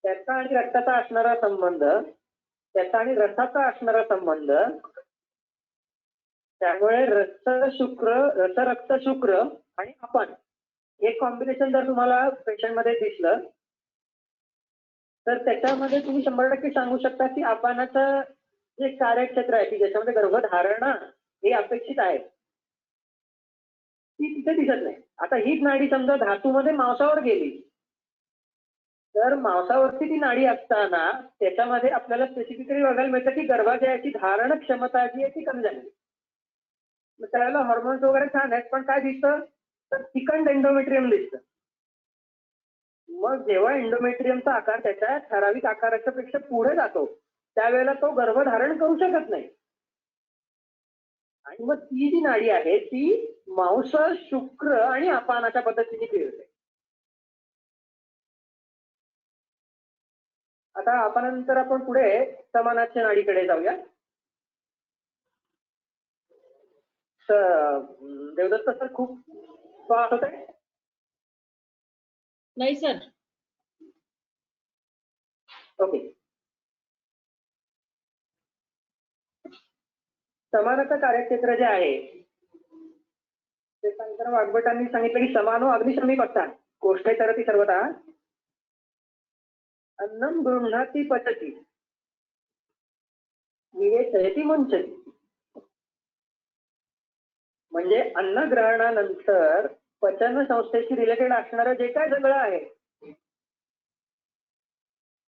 Speaker 6: त्याचा आणि रक्ताचा असणारा संबंध, त्याचा आणि रसाचा असणारा संबंध, त्यामुळे रक्त शुक्र आणि आपण हे कॉम्बिनेशन जर तुम्हाला पेशंट मध्ये दिसलं तर त्याच्यामध्ये तुम्ही 100% सांगू शकता की आपणाचं जे कार्यक्षेत्र आहे की ज्याच्यामध्ये गर्भधारणा हे अपेक्षित आहे ती तिथे दिसत नाही. आता हीच नाडी समजा धातूमध्ये मांसावर गेली तर मांसावरती ती नाडी असताना त्याच्यामध्ये आपल्याला स्पेसिफिकली बघायला मिळतं की गर्भाशयाची धारण क्षमता जी आहे ती कमी झाली. मग त्याला हॉर्मोन्स वगैरे छान आहेत, पण काय दिसतं तर थिकंड एंडोमेट्रियम दिसतं. मग जेव्हा एंडोमेट्रियमचा आकार त्याच्या ठराविक आकाराच्या पेक्षा पुढे जातो त्यावेळेला तो गर्भधारण करू शकत नाही आणि मग ती जी नाडी आहे ती मांस, शुक्र आणि अपानाच्या पद्धतीने फिरते. आता नंतर आपण पुढे समानाच्या नाडीकडे जाऊया. देवदत्त सर खूप त्रास होत आहे?
Speaker 5: नाही सर.
Speaker 6: ओके. समानाचं कार्यक्षेत्र जे आहे ते शंकर वाग्भटांनी सांगितलं की समानो अग्निशमीपत्ता कोष्ठे तरती सर्वता अन्नम गृह्णाती पचती विवेचयति मुंचती. म्हणजे अन्न ग्रहणानंतर पचन संस्थेशी रिलेटेड असणारं जे काय सगळं आहे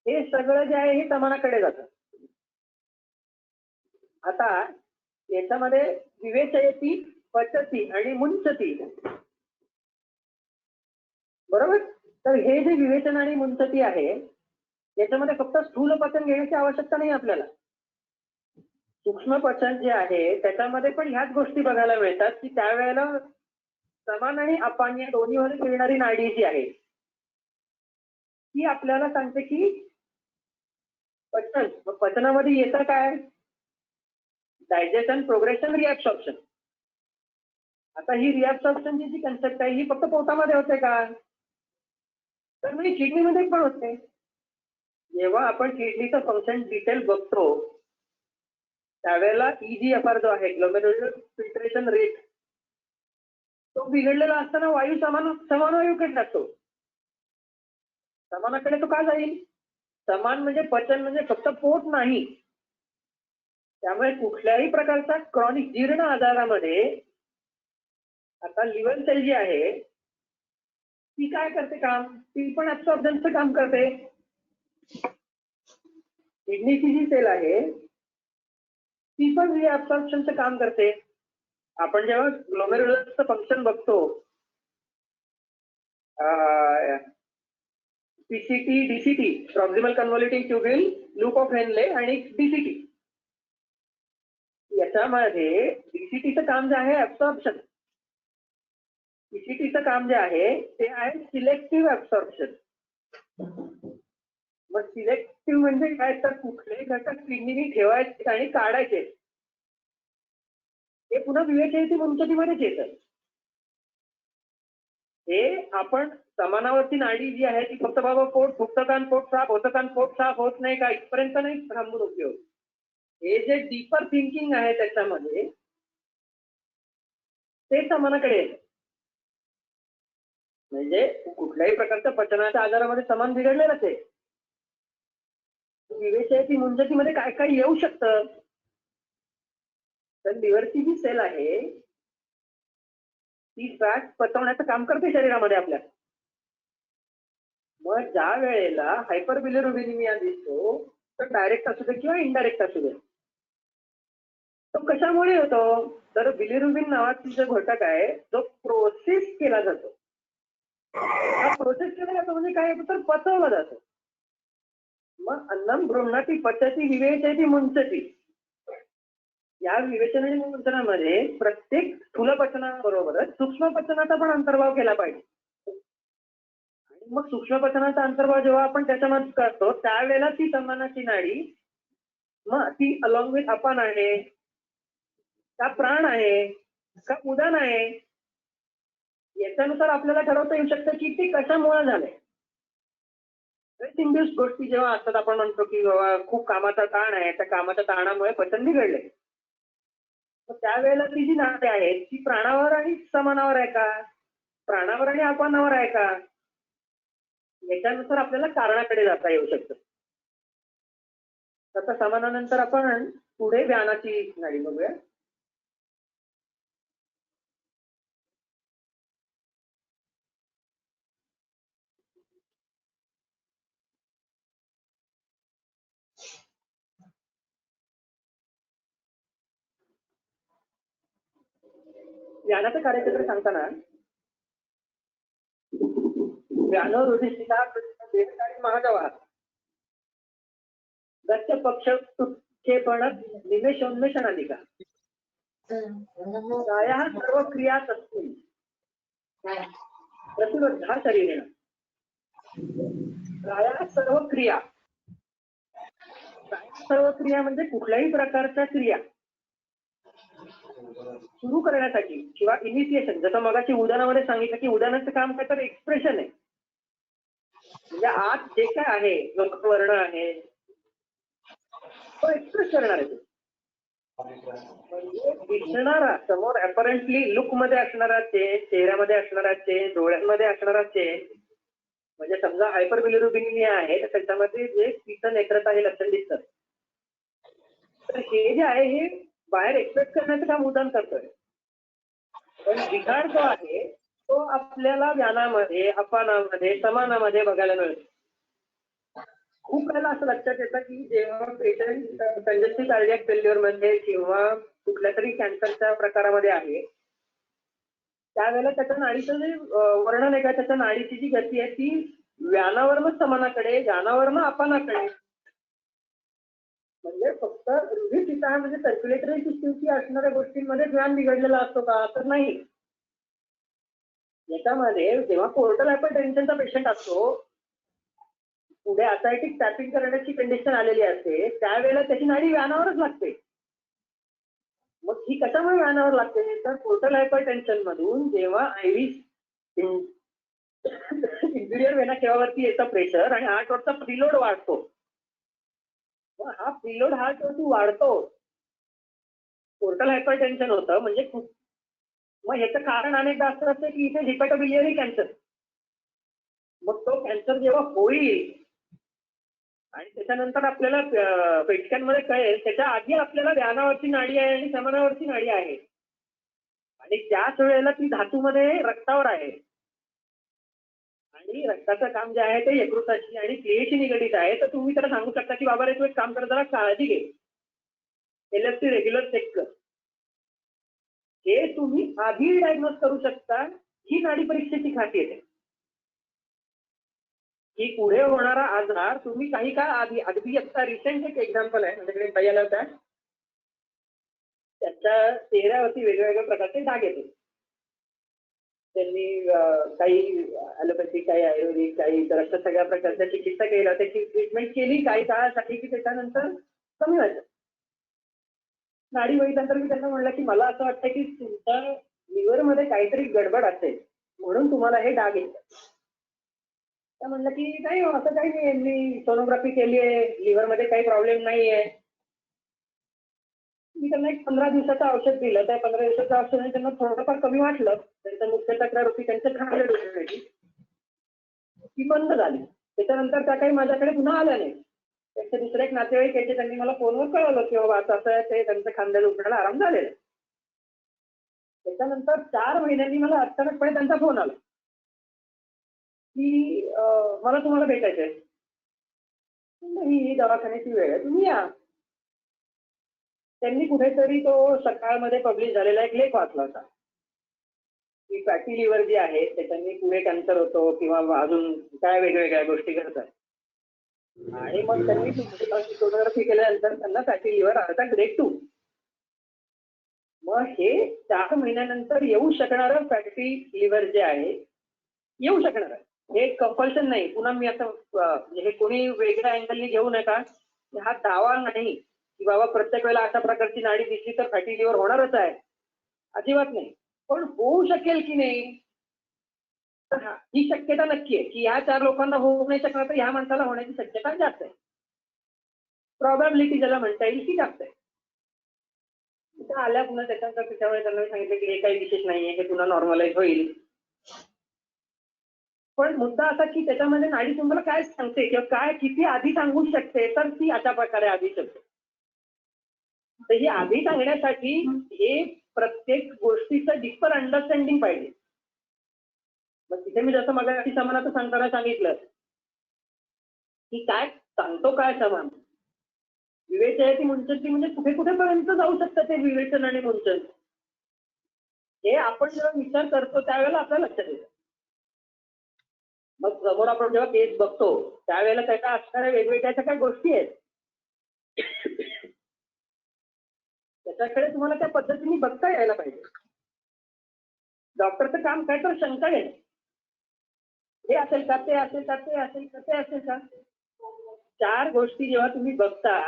Speaker 6: हे सगळं जे आहे हे समानाकडे जातं. आता याच्यामध्ये विवेचयति, पचती आणि मुंचती, बरोबर. तर हे जे विवेचन आणि मुंचती आहे याच्यामध्ये फक्त स्थूल पचन घेण्याची आवश्यकता नाही आपल्याला. सूक्ष्म पचन जे आहे त्याच्यामध्ये पण ह्याच गोष्टी बघायला मिळतात की त्यावेळेला समान आणि अपान या दोन्हीमध्ये फिरणारी नाडी जी आहे ती आपल्याला सांगते की पचनामध्ये येतं काय, डायजेशन, प्रोग्रेशन, रिॲब्सॉर्प्शन. आता ही रिॲब्सॉर्प्शनची जी कन्सेप्ट आहे ही फक्त पोटामध्ये होते का, तर म्हणजे किडनीमध्ये पण होते. जेव्हा आपण किडनीचं फंक्शन डिटेल बघतो त्यावेळेला EGFR जो आहे ग्लोमेरुलर फिल्ट्रेशन रेट तो बिघडलेला असताना वायू समान वायूकडे जातो. समानाकडे तो का जाईल, समान म्हणजे पचन म्हणजे फक्त पोट नाही. त्यामुळे कुठल्याही प्रकारचा क्रॉनिक जीर्ण आजारामध्ये आता लिव्हर सेल जी आहे ती काय करते काम, ती पण ऍब्सॉर्प्शनचं काम करते. किडनीची जी सेल आहे ती पण रिॲब्सॉर्प्शनचं काम करते. आपण जेव्हा ग्लोमेरुलरचं फंक्शन बघतो PCT DCT proximal convoluting tubule, loop of Henle आणि डीसीटी. याच्यामध्ये डीसीटीचं काम जे आहे ऍब्सॉर्प्शन, पीसीटीचं काम जे आहे ते आहे सिलेक्टिव्ह ऍब्सॉर्प्शन. मग सिलेक्टिव्ह म्हणजे काय, तर कुठले घटक किडनीने ठेवायचे आणि काढायचे हे पुन्हा विवेचयती मुंचतीमध्येच येतं. हे आपण समानावरती नाडी जी आहे ती फक्त बाबा पोट फुगतं पोट साफ होत नाही का इथपर्यंत नाही थांबून उपयोग. हे जे डीपर थिंकिंग आहे त्याच्यामध्ये ते समानाकडे येतं. म्हणजे कुठल्याही प्रकारच्या पचनाच्या आजारामध्ये समान बिघडलेलंच आहे. विवेचयती मुंचतीमध्ये काय काय येऊ शकतं, तर लिव्हरची जी सेल आहे ती फॅट पचवण्याचं काम करते शरीरामध्ये आपल्या. मग ज्या वेळेला हायपरबिलिरुबिनिमिया दिसतो तर डायरेक्ट असू दे किंवा इनडायरेक्ट असू दे, तो कशामुळे होतो, तर बिलिरुबिन नावाचा जो घटक आहे जो प्रोसेस केला जातो. हा प्रोसेस केला जातो म्हणजे काय होतं, तर पचवला जातो. मग अन्नम गृह्णाती पचती विवेचयती मुंचती, या विवेचन आणि मुंचनामध्ये प्रत्येक स्थूल पचनाबरोबरच सूक्ष्म पचनाचा पण अंतर्भाव केला पाहिजे. आणि मग सूक्ष्म पचनाचा अंतर्भाव जेव्हा आपण त्याच्यामध्ये करतो त्यावेळेला ती समानाची नाडी मग ती अलॉंग विथ अपान आहे का प्राण आहे का उदान आहे याच्यानुसार आपल्याला ठरवता येऊ शकतं की ती कशामुळे झालंय. इंड्यूस गोष्टी जेव्हा असतात, आपण म्हणतो की बाबा खूप कामाचा ताण आहे, त्या कामाच्या ताणामुळे पचन बिघडले, तर त्यावेळेला ती जी नाडी आहे ती प्राणावर आणि समानावर आहे का, प्राणावर आणि अपानावर आहे का, याच्यानुसार आपल्याला कारणाकडे जाता येऊ शकतं. आता समानानंतर आपण पुढे व्यानाची नाडी बघूया. व्यानाचं कार्यक्षेत्र सांगताना व्यानो रुधिशिला देहकारी महाजवा गच्छ पक्ष क्षेपण निमेषोन्मेषणाधिका प्रायः सर्व क्रिया तस्मिन् प्रतिबद्धा शरीरेण. प्रायः सर्व क्रिया म्हणजे कुठल्याही प्रकारच्या क्रिया सुरू करण्यासाठी किंवा इनिशिएशन, जसं मगाशी उदाहरणामध्ये सांगितलं की उदाहरणाचं काम काय तर एक्सप्रेशन आहे. म्हणजे आत जे काय आहे वर्ण आहे तो एक्सप्रेस करणार आहे. म्हणजे दिसणारा समोर अपरंटली लुक मध्ये असणारा चेंज, चेहऱ्यामध्ये असणारा चेंज, डोळ्यांमध्ये असणारा चेंज, म्हणजे समजा हायपरबिलिरुबिनिमिया आहे तर त्याच्यामध्ये जे पित्त नेत्रता हे लक्षण दिसतं, तर हे जे आहे हे बाहेर एक्सप्रेस करण्याचं काम उदाहरण करतोय. पण बिघाड जो आहे तो आपल्याला व्यानामध्ये अपानामध्ये समानामध्ये बघायला मिळतो. खूप वेळेला असं लक्षात येतं की जेव्हा पेशंट कंजेस्टिव्ह कार्डियाक फेल्युअर मध्ये किंवा कुठल्या तरी कॅन्सरच्या प्रकारामध्ये आहे त्यावेळेला त्याच्या नाडीचं जे वर्णन आहे का, त्याच्या नाडीची जी गती आहे ती व्यानावरनं समानाकडे, व्यानावरनं अपानाकडे, म्हणजे फक्त रुधिरशिखा म्हणजे सर्क्युलेटरी सिस्टीमची असणाऱ्या गोष्टींमध्ये व्यान बिघडलेला असतो का, तर नाही. याच्यामध्ये जेव्हा पोर्टल हायपरटेन्शनचा पेशंट असतो, पुढे असायटिक टॅपिंग करण्याची कंडिशन आलेली असते, त्यावेळेला त्याची नाडी व्यानावरच लागते. मग ही कशामुळे व्यानावर लागते, तर पोर्टल हायपरटेन्शन मधून जेव्हा आयव्ही इंफिरियर वेना केव्हावरती येतं प्रेशर आणि हार्टवरचा प्रीलोड वाढतो, मग हा प्रीलोड हार्टवरती वाढतो, पोर्टल हायपरटेन्शन होतं. म्हणजे मग ह्याचं कारण अनेकदा असं असतं की इथे हिपॅटोबिलियरी कॅन्सर, मग तो कॅन्सर जेव्हा होईल आणि त्याच्यानंतर आपल्याला पेटक्यांमध्ये कळेल त्याच्या आधी आपल्याला व्यानावरची नाडी आहे आणि समानावरची नाडी आहे आणि त्याच वेळेला ती धातूमध्ये रक्तावर आहे आणि रक्ताचं काम जे आहे ते यकृताशी आणि क्रियेशी निगडीत आहे. तर तुम्ही त्याला सांगू शकता की बाबा रे तू एक काम कर, जरा काळजी घे, LFT रेग्युलर चेक कर. हे तुम्ही आधी डायग्नोज करू शकता, ही नाडी परीक्षेची खासियत आहे. की पुढे होणारा आजार तुम्ही काही काळ आधी, अगदी आता रिसेंट एक एक्झाम्पल आहे माझ्याकडे बाई आला होता, त्याच्या चेहऱ्यावरती वेगवेगळ्या प्रकारचे डाग येते. त्यांनी काही ॲलोपॅथिक, काही आयुर्वेदिक, काही इतर अशा सगळ्या प्रकारच्या चिकित्सा केल्या, त्याची ट्रीटमेंट केली काही काळासाठी की त्याच्यानंतर कमी व्हायचं. नाडी वैद्यांतर मी त्यांना म्हणलं की मला असं वाटतं की तुमच्या लिव्हरमध्ये काहीतरी गडबड असेल म्हणून तुम्हाला हे डाग येतात. त्या म्हणलं की नाही हो, असं काही नाही, मी सोनोग्राफी केली आहे, लिव्हरमध्ये काही प्रॉब्लेम नाही आहे. मी त्यांना एक 15 दिवसाचं औषध दिलं. त्या 15 दिवसाचं औषधाने त्यांना थोडंफार कमी वाटलं. त्यांचं मुख्य तक्रार होती त्यांचे खांदे दुखण्याची, ती बंद झाली. त्याच्यानंतर त्या काही माझ्याकडे पुन्हा आल्या नाही. त्यांचे दुसरे एक नातेवाईक यायचे, त्यांनी मला फोनवर कळवलं की बाबा असं असं आहे, ते त्यांच्या खांद्या दुखण्याला आराम झालेला आहे. त्याच्यानंतर 4 महिन्यांनी मला अचानकपणे त्यांचा फोन आला की मला तुम्हाला भेटायचं आहे. ही दवाखान्याची वेळ आहे, तुम्ही या. त्यांनी कुठेतरी तो सकाळमध्ये पब्लिश झालेला एक लेख वाचला होता की फॅटी लिव्हर जी आहे त्याच्यानी पुढे कॅन्सर होतो किंवा अजून काय वेगवेगळ्या गोष्टी घडतात. आणि मग त्यांनी सोनोग्राफी केल्यानंतर त्यांना फॅटी लिव्हर आता ग्रेड 2. मग हे 4 महिन्यानंतर येऊ शकणारं फॅटी लिव्हर जे आहे येऊ शकणार आहे. हे कंपल्शन नाही. पुन्हा मी आता हे कोणी वेगळ्या अँगलनी घेऊ नका. हा दावा नाही की बाबा प्रत्येक वेळेला अशा प्रकारची नाडी दिसली तर फॅटी लिव्हर होणारच आहे, अजिबात नाही. पण होऊ शकेल की नाही, तर ही शक्यता नक्की आहे की ह्या 4 लोकांना होऊ नाही शकणार, तर ह्या माणसाला होण्याची शक्यता जास्त आहे. प्रॉबॅबिलिटी ज्याला म्हणता येईल ती जास्त आहे. त्या आल्या पुन्हा त्याच्यामुळे त्यांना सांगितलं की हे काही विशेष नाहीये, हे पुन्हा नॉर्मलाइज होईल. पण मुद्दा असा की त्याच्यामध्ये नाडी तुम्हाला काय सांगते किंवा काय किती आधी सांगू शकते, तर ती अशा प्रकारे आधी शकते. तर ही आधी सांगण्यासाठी हे प्रत्येक गोष्टीचं डीपर अंडरस्टँडिंग पाहिजे. मग तिथे मी जसं मगाशी समानाचं सांगताना सांगितलं की काय सांगतो काय समान विवेचनाची मुंचनती म्हणजे कुठे कुठेपर्यंत जाऊ शकतं ते विवेचन आणि मुंचन, हे आपण जेव्हा विचार करतो त्यावेळेला आपल्याला लक्षात येतं. मग समोर आपण जेव्हा केस बघतो त्यावेळेला त्याच्या असणाऱ्या वेगवेगळ्या काही गोष्टी आहेत, त्याच्याकडे तुम्हाला त्या पद्धतीने बघता यायला पाहिजे. डॉक्टरचं काम काय तर शंका घेणे, हे असेल का, ते असेल का, ते असेल का, ते असेल का. 4 गोष्टी जेव्हा तुम्ही बघता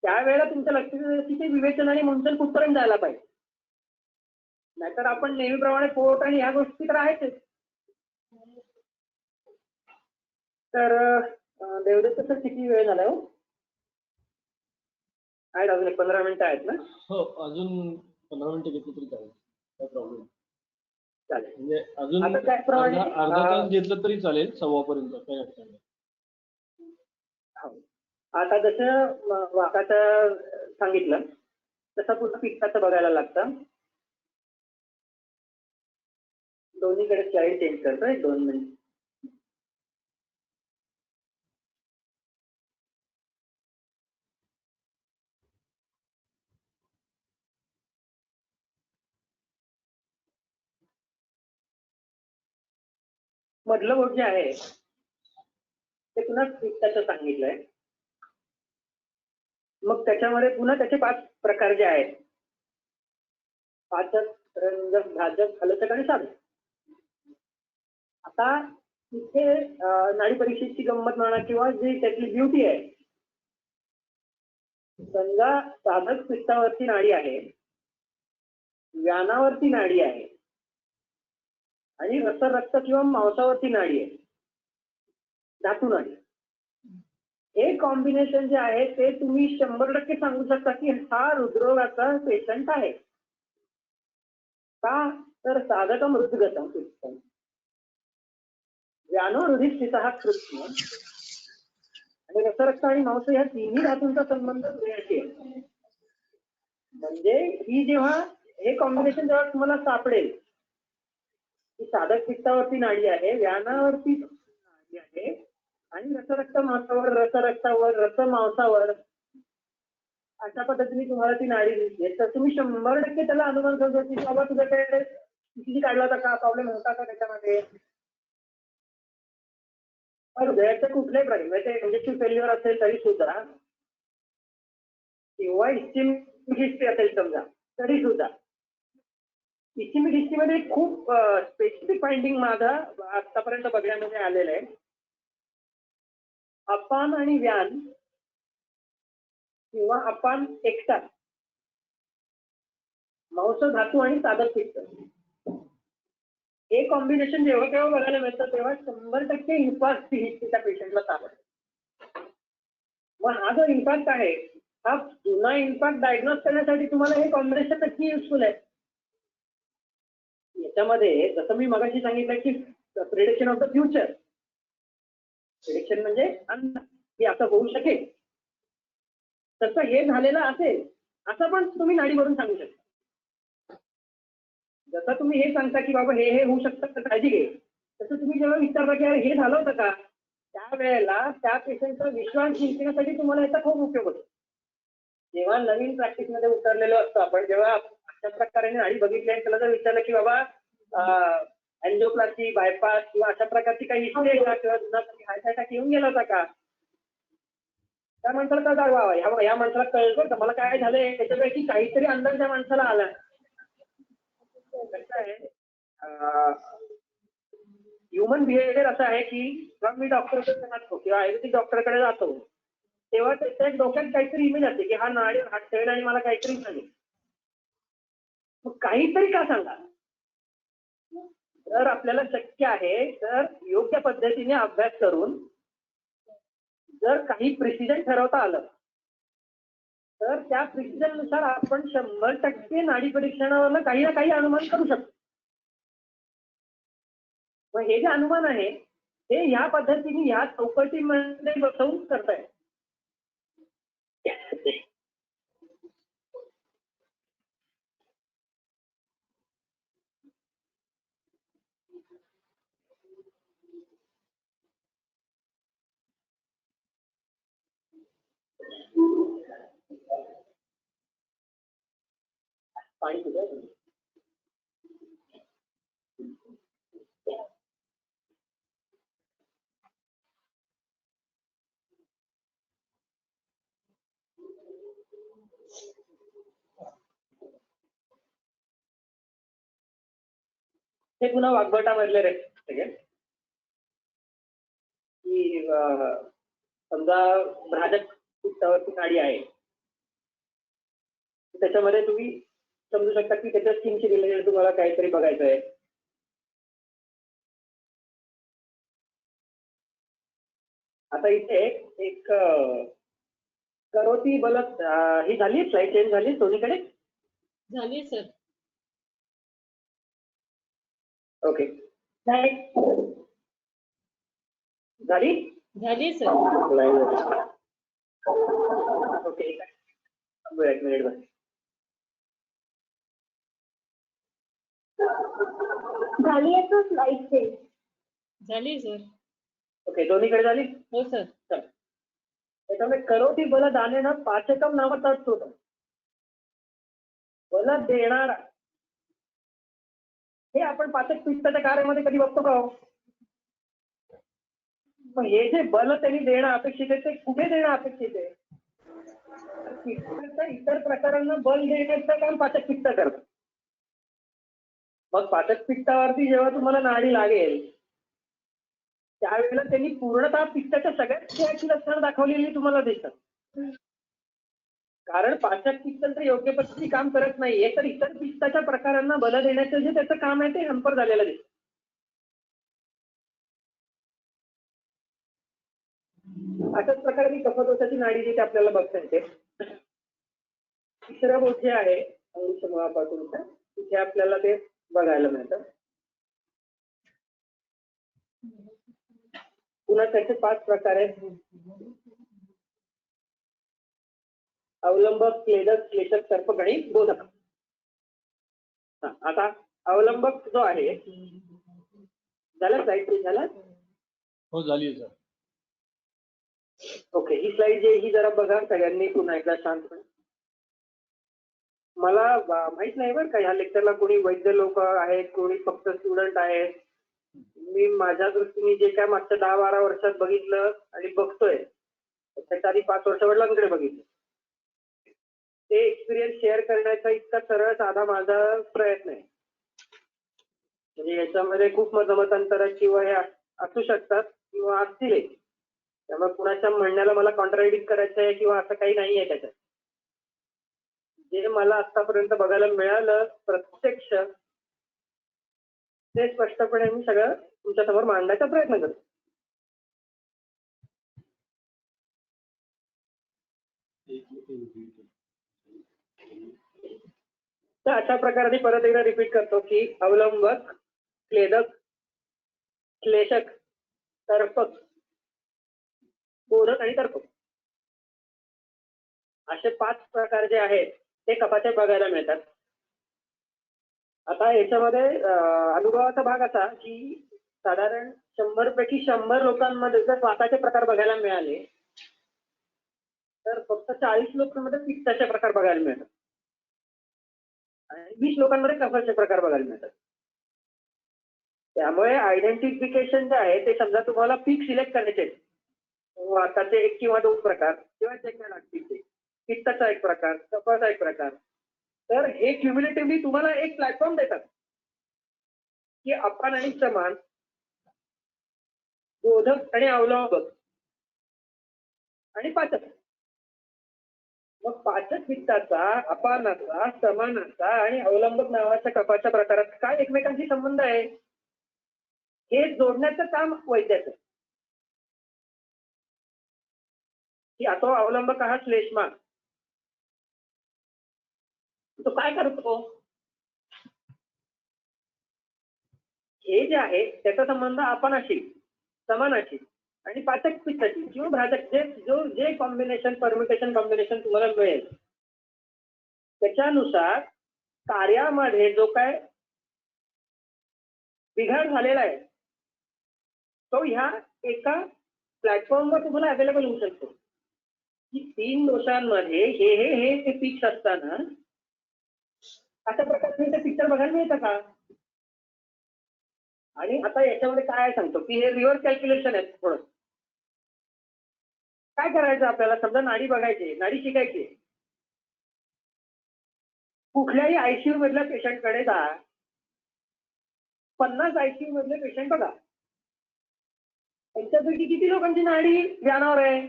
Speaker 6: त्यावेळेला तुमच्या लक्षात येतं की ते विवेचन आणि मुंचन कुठपर्यंत जायला पाहिजे. नाहीतर आपण नेहमीप्रमाणे पोट आणि ह्या गोष्टी तर आहेतच. तर देवदत्त सर किती वेळ झाला हो? आहेत अजून 15 मिनिटं आहेत ना?
Speaker 2: हो, अजून 15 मिनिटं घेतली तरी चालेल, काय प्रॉब्लेम
Speaker 6: चालेल.
Speaker 2: म्हणजे अजून
Speaker 6: आता त्याचप्रमाणे
Speaker 2: अर्धा तास घेतलं तरी चालेल, 15 पर्यंत काही अडचण नाही.
Speaker 6: आता जसं वाकाचं सांगितलं तसं पुन्हा पित्ताचं बघायला लागतं. दोन्हीकडे स्लाईड चेंज करतो, 1-2 मिनिट. मधलं बोट जे आहे ते पुन्हा पित्ताचं सांगितलंय. मग त्याच्यामध्ये पुन्हा त्याचे 5 प्रकार जे आहेत, पाचक, रंजक, भाजक, हलचक आणि साधक. आता तिथे नाडी परीक्षेची गंमत म्हणा किंवा जी त्यातली ब्युटी आहे, समजा साधक पित्तावरती नाडी आहे, व्यानावरती नाडी आहे आणि रक्त किंवा मांसावरती नाडी आहे, धातू नाडी. हे कॉम्बिनेशन जे आहे ते तुम्ही 100% सांगू शकता की हा हृदरोगाचा पेशंट आहे. का तर साधकम हृदगतम पित्तम, व्यानो हृदय स्थितः कृष्ण आणि रसरक्त आणि मांस या तिन्ही धातूंचा संबंध हृदयाशी आहे. म्हणजे ही जेव्हा हे कॉम्बिनेशन जेव्हा तुम्हाला सापडेल की साधक पित्तावरती नाडी आहे, व्यानावरती नाडी आहे आणि रसरक्त मांसावर, रसरक्तावर, रस मांसावर अशा पद्धतीने तुम्हाला ती नाडी दिसते, तर तुम्ही 100% त्याला अनुमान करतो की बाबा तुझ्याकडे किती काढला होता का, प्रॉब्लेम होता का त्याच्यामध्ये. हृदयाचं कुठल्याही प्रकारे म्हणजे फेल्युअर असेल तरी सुद्धा किंवा इस्केमिक हिस्ट्री असेल समजा तरी सुद्धा इस्केमिक हिस्ट्रीमध्ये खूप स्पेसिफिक फाइंडिंग माझा आतापर्यंत बघण्यामध्ये आलेलं आहे. अपान आणि व्यान किंवा अपान एकटा मांस धातू आणि साधक पित्त हे कॉम्बिनेशन जेव्हा केव्हा बघायला मिळतं तेव्हा 100% इन्फास्ट हिस्ट्री त्या पेशंटला सापडतं. मग हा जो इन्फास्ट आहे हा जुना इन्फास्ट डायग्नोज करण्यासाठी तुम्हाला हे कॉम्बिनेशन नक्की युजफुल आहे. याच्यामध्ये जसं मी मगाशी सांगितलं की prediction of the future, prediction म्हणजे की असं होऊ शकेल तसं हे झालेलं असेल असं पण तुम्ही नाडीवरून सांगू शकता. जसं तुम्ही हे सांगता की बाबा हे होऊ शकतं तर काळजी घे, तसं तुम्ही जेव्हा विचारता की अरे हे झालं होतं का, त्यावेळेला त्या पेशंटचा विश्वास जिंकण्यासाठी तुम्हाला याचा खूप उपयोग होतो. जेव्हा नवीन प्रॅक्टिसमध्ये उतरलेलो असतो आपण, जेव्हा अशा प्रकारे नाडी बघितली आणि त्याला जर विचारलं की बाबा अँजिओप्लास्टी, बायपास किंवा अशा प्रकारची काही हिस्ट्री आहे का किंवा हार्ट अटॅक येऊन गेला होता का, त्या माणसाला काय वा या माणसाला कळलं बरं मला काय झालंय त्याच्यापैकी काहीतरी अंदाज त्या माणसाला आला. कसं आहे ह्युमन बिहेवियर असं आहे की जेव्हा मी डॉक्टरकडे जातो किंवा आयुर्वेदिक डॉक्टरकडे जातो तेव्हा त्याच्या डोक्यात काहीतरी इमेज असते की हा नाडी हात ठेवेल आणि मला काहीतरी सांगेल. मग काहीतरी का सांगा, जर आपल्याला शक्य आहे तर योग्य पद्धतीने अभ्यास करून जर काही प्रिसिजन ठरवता आलं तर त्या प्रिसिजननुसार आपण 100% नाडी परीक्षणावरनं काही ना काही अनुमान करू शकतो. मग हे जे अनुमान आहे हे ह्या पद्धतीने ह्या चौकटीमध्ये बसवून करताय. पाणी पिलं हे पुन्हा वाघबटामधले रे की समजा भ्राजक पित्तावरची नाडी आहे त्याच्यामध्ये तुम्ही समजू शकता की त्याच्या स्किनशी रिलेटेड तुम्हाला काहीतरी बघायचं आहे. आता इथे एक करोती बलत ही झाली स्लाइड चेंज झाली दोन्हीकडे
Speaker 1: झाली सर.
Speaker 6: ओके झाली
Speaker 1: झाली सर.
Speaker 6: ओके एक मिनिट बस
Speaker 4: झाली आहे तर स्लाइड चेंज
Speaker 1: झाली सर.
Speaker 6: ओके दोन्हीकडे झाली.
Speaker 1: हो सर.
Speaker 6: त्याच्यामुळे करोती बल दानेनं पाचकम नावाचा होत बल देणारा हे आपण पाचक पित्ताच्या कार्यामध्ये कधी बघतो का? मग हे जे बल त्यांनी देणं अपेक्षित आहे ते कुठे देणं अपेक्षित आहे? पित्ताच्या इतर प्रकारांना बल देण्याचं काम पाचक पित्त करतं. मग पाचक पित्तावरती जेव्हा तुम्हाला नाडी लागेल त्यावेळेला त्यांनी पूर्णतः पित्ताच्या सगळ्यात खेळाची लक्षणं दाखवलेली तुम्हाला दिसतात. कारण पाचक पित्त तर योग्य पद्धतीने काम करत नाहीये तर इतर पित्ताच्या प्रकारांना बल देण्याचं जे त्याचं काम आहे ते हंपर झालेलं दिसतं. अशाच प्रकारे मी कफदोषाची नाडी जिथे आपल्याला बघता येते. तिसरं बोट जे आहे अंगुष्ठमुळापासून तिथे आपल्याला ते बघायला मिळतं. पुन्हा त्याचे 5 प्रकार आहेत. अवलंबक, क्लेदक, क्लेशक, सर्पक आणि बोधक. आता अवलंबक जो आहे झाला स्लाइड झाला.
Speaker 2: हो झाली सर.
Speaker 6: ओके ही स्लाइड जे ही जरा बघा सगळ्यांनी पुन्हा एकदा शांतपणे. मला माहित नाही बरं का ह्या लेक्चरला कोणी वैद्य लोक आहेत कोणी फक्त स्टुडंट आहेत मी माझ्या दृष्टीने जे काय मागच्या 10-12 वर्षात बघितलं आणि बघतोय त्याच्या आधी 5 वर्ष वडिलांकडे बघितलं, ते एक्सपिरियन्स शेअर करण्याचा इतका सरळ साधा माझा प्रयत्न आहे. म्हणजे याच्यामध्ये खूप मतमतांतर किंवा हे असू शकतात किंवा असतील, त्यामुळे कुणाच्या म्हणण्याला मला कॉन्ट्राडिक्ट करायचं आहे किंवा असं काही नाही आहे त्याच्यात. जे मला आतापर्यंत बघायला मिळालं प्रत्यक्ष, ते स्पष्टपणे मी सगळं तुमच्या समोर मांडण्याचा प्रयत्न करतो. तर अशा प्रकारे परत एकदा रिपीट करतो की अवलंबक, क्लेदक, क्लेशक, तर्पक, बोधक आणि तर्पक असे 5 प्रकार जे आहेत ते कपाचे बघायला मिळतात. आता याच्यामध्ये अनुभवाचा भाग असा की साधारण 100 पैकी 100 लोकांमध्ये जर वाताचे प्रकार बघायला मिळाले तर फक्त 40 लोकांमध्ये पित्ताचे प्रकार बघायला मिळतात आणि 20 लोकांमध्ये कफाचे प्रकार बघायला मिळतात. त्यामुळे आयडेंटिफिकेशन जे आहे ते समजा तुम्हाला पीक सिलेक्ट करायचे वाताचे 1 किंवा 2 प्रकार किंवा जे काय लागतील ते, पित्ताचा एक प्रकार, कफाचा एक प्रकार, तर हे क्युम्युलेटिव्हली तुम्हाला एक प्लॅटफॉर्म देतात की अपान आणि समान, बोधक आणि अवलंबक आणि पाचक. मग पाचक पित्ताचा, अपानाचा, समानाचा आणि अवलंबक नावाच्या कफाच्या प्रकारात काय एकमेकांशी संबंध आहे हे जोडण्याचं काम वैद्याचं. की तो अवलंबक हा श्लेष्मा, तो काय करतो, हे जे आहे त्याचा संबंध अपानाशी, समानाशी आणि पाचक पित्ताशी किंवा भ्राजक, जे कॉम्बिनेशन, परम्युटेशन कॉम्बिनेशन तुम्हाला मिळेल त्याच्यानुसार कार्यामध्ये जो काय बिघाड झालेला आहे तो ह्या एका प्लॅटफॉर्मवर तुम्हाला अवेलेबल होऊ शकतो. की 3 दोषांमध्ये हे पिक्स असताना अशा प्रकारचे ते पिक्चर बघायला मिळतं का? आणि आता याच्यामध्ये काय सांगतो की हे रिव्हर्स कॅल्क्युलेशन आहे. थोडं काय करायचं आपल्याला, समजा नाडी बघायची, नाडी शिकायची, कुठल्याही आयसीयू मधल्या पेशंटकडे जा, 50 आयसीयू मधले पेशंट बघा, त्यांच्यापैकी किती लोकांची नाडी व्यानावर आहे,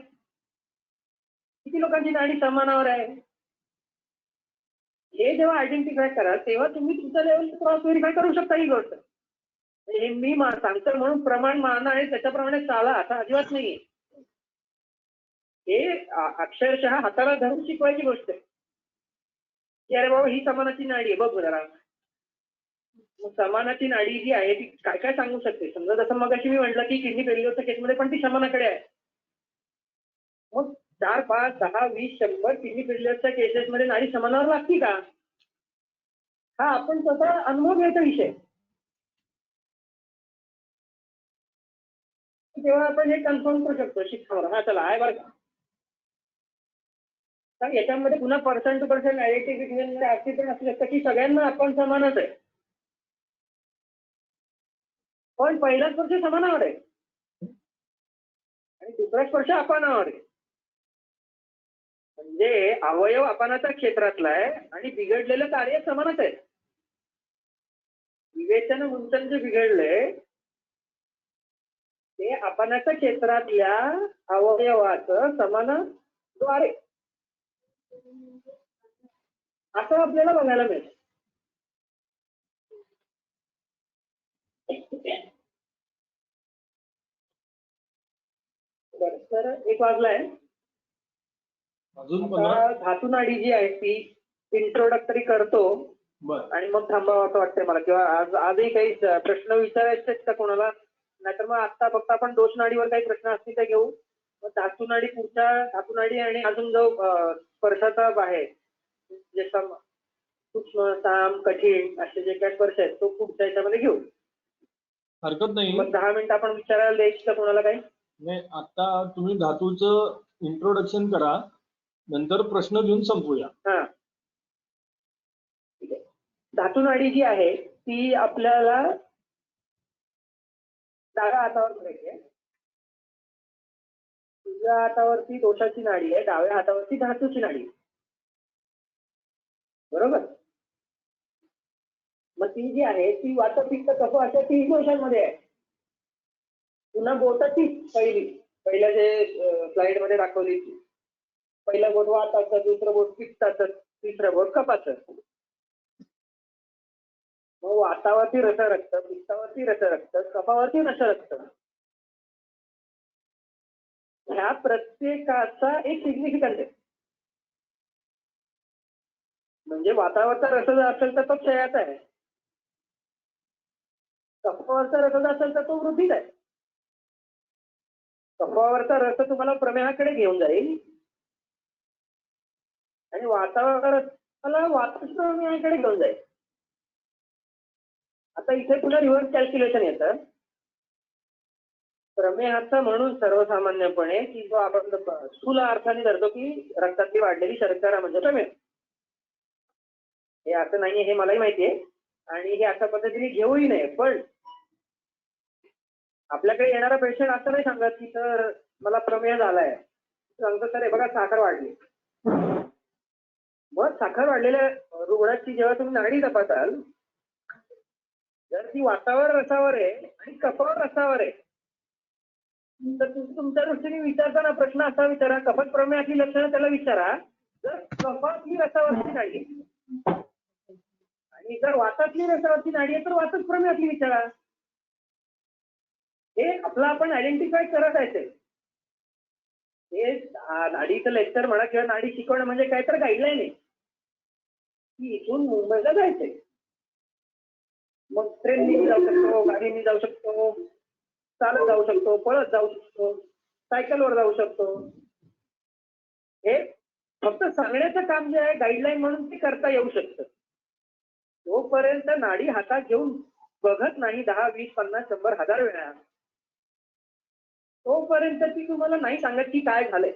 Speaker 6: किती लोकांची नाडी समानावर आहे, हे जेव्हा आयडेंटिफाय कराल तेव्हा तुम्ही तुमच्या लेवल क्रॉस व्हेरीफाय करू शकता. ही गोष्ट हे मी सांगतो म्हणून प्रमाण मानणं आणि त्याच्याप्रमाणे चाला असं अजिबात नाहीये. हे अक्षरशः हाताला धरून शिकवायची गोष्ट आहे की अरे बाबा ही समानाची नाडी आहे बघ जरा. मग समानाची नाडी जी आहे ती काय काय सांगू शकते. समजा जसं मग अशी मी म्हटलं की किडनी फेल्युअरच्या केसमध्ये पण ती समानाकडे आहे. मग 4, 5, 10, 20, 100 किडनी फेल्युअरच्या केसेसमध्ये नाडी समानावर लागती का? हा आपण स्वतः अनुभव घ्यायचा विषय. तेव्हा आपण हे कन्फर्म करू शकतो शिक्षणावर. हा चला आहे बरं का. तर याच्यामध्ये पुन्हा पर्सन टू पर्सन आयडेंटिफिकेशन असे पण असू शकतं की सगळ्यांना आपण समानच आहे, पण पहिला स्पर्श समानावर आहे आणि दुसरा स्पर्श अपानावर आहे. म्हणजे अवयव अपानाच्या क्षेत्रातला आहे आणि बिघडलेलं कार्य समानच आहे. विवेचन गुंतन जे बिघडलंय ते अपानाच्या क्षेत्रातल्या अवयवाचं समानाद्वारे असं आपल्याला बघायला मिळतं. बरं, तर 1 वाजलाय.
Speaker 2: अजून पुन्हा
Speaker 6: आता धातू नाडी जी आहे ती इंट्रोडक्टरी करतो आणि मग थांबावं असं वाटतंय मला. किंवा आजही काही प्रश्न विचारायचे आहेत का कोणाला? नाहीतर मग आता फक्त आपण दोष नाडीवर काही प्रश्न असतील ते घेऊ. मग धातू नाडी, पुढच्या धातू नाडी आणि अजून जो स्पर्शाचा आहे जे सूक्ष्म, साम, कठीण असे जे काही स्पर्श आहेत तो पुढच्या याच्यामध्ये घेऊ.
Speaker 2: हरकत नाही.
Speaker 6: मग 10 मिनिटं आपण विचारायला द्यायची का कोणाला काही?
Speaker 2: नाही, आता तुम्ही धातूचं इंट्रोडक्शन करा, नंतर प्रश्न घेऊन संपूया.
Speaker 6: हा ठीक आहे. धातू नाडी जी आहे ती आपल्याला डाव्या हातावर ब्रेक आहे, उजव्या हातावरती दोषाची नाडी आहे, डाव्या हातावरती धातूची नाडी आहे. बरोबर. मग ती जी आहे ती वात पित्त कफ अशा तीन दोषांमध्ये आहे. पुन्हा बोटाची पहिल्या जे स्लाइड मध्ये दाखवली ती पहिलं बोट वाताचं, दुसरं बोट पित्ताचं, तिसरं बोट कफाचं. मग वातावरती रसरक्त, पित्तावरती रसरक्त, कफावरती रसरक्त. ह्या प्रत्येकाचा एक सिग्निफिकन्स आहे. म्हणजे वातावरचा रस जर असेल तर तो क्षयाचा आहे, कफावरचा रस जर असेल तर तो वृद्धीचा आहे. कफावरचा रस तुम्हाला प्रमेहाकडे घेऊन जाईल आणि वातावरचा रस मला वातप्रमेहाकडे घेऊन जाईल. आता इथे पुन्हा रिव्हर्स कॅल्क्युलेशन येतं. प्रमेहाचा म्हणून सर्वसामान्यपणे की जो आपण स्थूल अर्थाने धरतो की रक्तातली वाढलेली शर्करा म्हणजे प्रमेह. हे असं नाहीये हे मलाही माहिती आहे आणि हे अशा पद्धतीने घेऊही नये. पण आपल्याकडे येणारा पेशंट असं नाही सांगत की सर मला प्रमेह झालाय, सांगतो सर हे बघा साखर वाढली. मग साखर वाढलेल्या रुग्णाची जेव्हा तुम्ही नाडी तपासाल जर ती वातावर रसावर आहे आणि कफावर रसावर आहे तर तुम्ही तुमच्या दृष्टीने विचारताना प्रश्न असा विचारा, कफात प्रमेहातली लक्षणं त्याला विचारा. जर कफातली रसावरची नाडी आहे आणि जर वातातली रसावरची नाडी आहे तर वातच प्रमेहातली विचारा. हे आपलं आपण आयडेंटिफाय करत आहे. हे नाडीचं लेक्चर म्हणा किंवा नाडी शिकवणं म्हणजे काय तर गाईडलाईन आहे की इथून मुंबईला जायचंय. मग ट्रेननी जाऊ शकतो, गाडीने जाऊ शकतो, चालत जाऊ शकतो, पळत जाऊ शकतो, सायकलवर जाऊ शकतो. हे फक्त सांगण्याचं काम जे आहे गाईडलाईन म्हणून ते करता येऊ शकतं. जोपर्यंत नाडी हातात घेऊन बघत नाही 10, 20, 50, 100, 1000 वेळा तोपर्यंत ती तुम्हाला नाही सांगत की काय झालंय.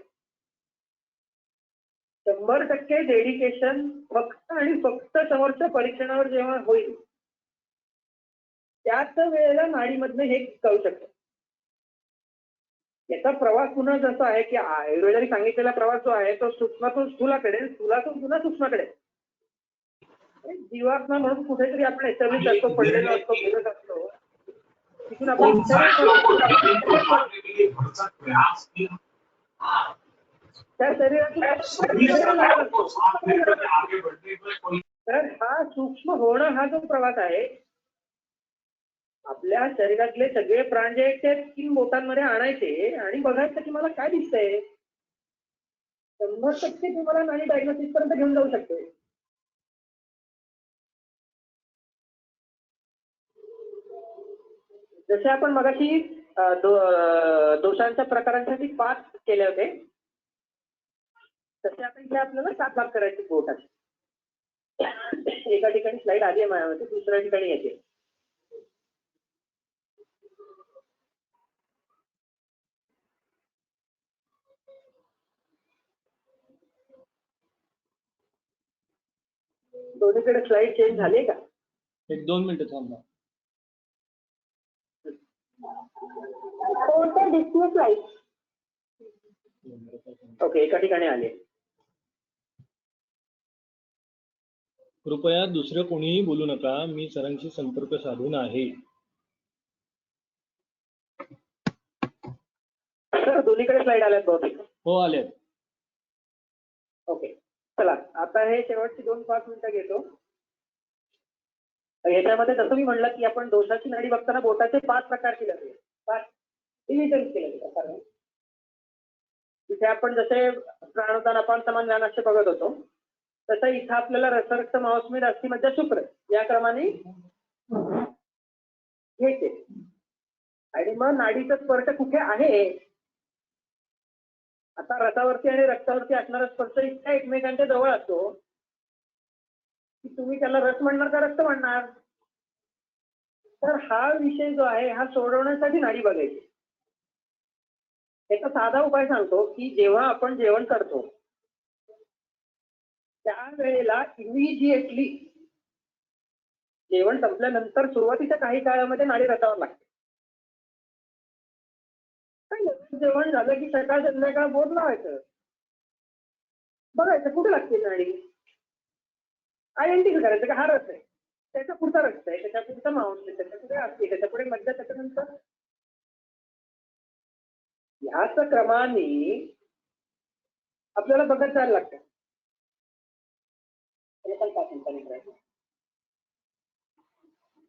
Speaker 6: 100% डेडिकेशन फक्त आणि फक्त समोरच्या परीक्षणावर जेव्हा होईल त्याच वेळेला नाडीमधनं हे कळू शकतं. याचा प्रवास पुन्हा जसा आहे की आयुर्वेदाने सांगितलेला प्रवास जो आहे तो सूक्ष्मातून स्थूलाकडे, स्थूलातून पुन्हा सूक्ष्माकडे. जीवात्मा म्हणून कुठेतरी आपण एस्टॅब्लिश असतो, पडलेलो असतो, फिरत असतो. तिथून आपण त्या शरीरातून तर हा सूक्ष्म होणं हा जो प्रवास आहे आपल्या शरीरातले सगळे प्राण जे आहेत ते 3 बोटांमध्ये आणायचे आणि बघायचं की मला काय दिसतंय. 100% तुम्हाला नाडी डायग्नोसिस पर्यंत घेऊन जाऊ शकते. जसे आपण मगाशी दोषांच्या प्रकारांसाठी 5 केले होते तसे आता इथे आपल्याला 7 भाग करायचे बोटाचे. एका ठिकाणी स्लाइड आली आहे माझ्यामध्ये, दुसऱ्या ठिकाणी येते. दोन्हीकडे स्लाइड चेंज झाली का?
Speaker 2: 1-2 मिनिटं थांबा.
Speaker 4: कोणत्या डिस्प्ले स्लाइड?
Speaker 6: ओके, एका ठिकाणी आले.
Speaker 2: कृपया दुसरं कोणीही बोलू नका, मी सरांशी संपर्क साधून आहे.
Speaker 6: सर दोन्हीकडे स्लाइड आल्यात बहुतेक.
Speaker 2: हो आलेत.
Speaker 6: ओके चला आता हे शेवटची 2-5 मिनिटं घेतो. याच्यामध्ये जसं मी म्हणलं की आपण दोषाची नाडी बघताना बोटाचे 5 प्रकार केले होते, 5 डिव्हिजन केले होते. तिथे आपण जसे प्राणोदान अपान समान ज्ञानाचे बघत होतो तसं इथं आपल्याला रसरक्त मांसमेद अस्थिमज्जा शुक्र या क्रमाने घ्यायचे आणि मग नाडीचा स्पर्श कुठे आहे. आता रसावरती आणि रक्तावरती असणारा स्पर्श इतका एकमेकांच्या जवळ असतो की तुम्ही त्याला रस म्हणणार का रक्त म्हणणार. तर हा विषय जो आहे हा सोडवण्यासाठी नाडी बघायची. त्याचा साधा उपाय सांगतो की जेव्हा आपण जेवण करतो त्यावेळेला इमिजिएटली जेवण संपल्यानंतर सुरुवातीच्या काही काळामध्ये नाडी रसावर लागते. जेवण झालं की सकाळ संध्याकाळ बोट लावायचं, बघायचं कुठे लागते नाडी, आयडेंटिफाय करायचं का हा रस आहे, त्याचा पुढचा रक्त आहे, त्याच्या पुढचा मांस आहे, त्याच्या पुढे असते, त्याच्या पुढे मध्य, त्याच्यानंतर ह्याच क्रमाने आपल्याला बघत जायला लागतं.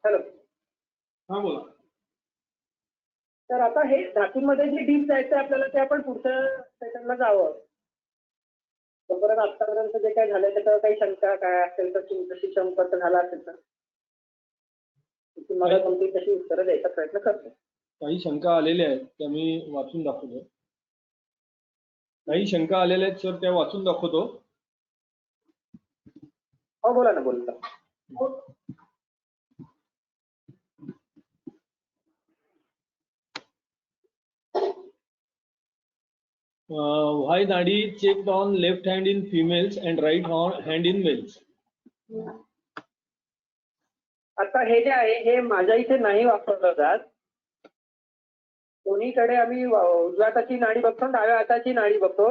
Speaker 6: हॅलो.
Speaker 2: हा बोला.
Speaker 6: तर आता हे धातूंमध्ये जे डीप जायचं आपल्याला ते आपण पुढच्या सेशनला जावं. तोपर्यंत आतापर्यंत जे काय झालंय त्याच्यावर काही शंका काय असेल तर तुमच्याशी संपर्क झाला असेल तर तुम्हाला कोणती तशी उत्तरं द्यायचा प्रयत्न करतो.
Speaker 2: काही शंका आलेल्या आहेत त्या मी वाचून दाखवतो. काही शंका आलेल्या आहेत सर, त्या वाचून दाखवतो.
Speaker 6: हो बोला ना, बोला.
Speaker 2: Why nadi checked on left hand in females and right hand in males?
Speaker 6: आता हे जे आहे हे माझ्या इथे नाही वापरलं जात. दोन्हीकडे आम्ही उजव्या हाताची नाडी बघतो, डाव्या हाताची नाडी बघतो.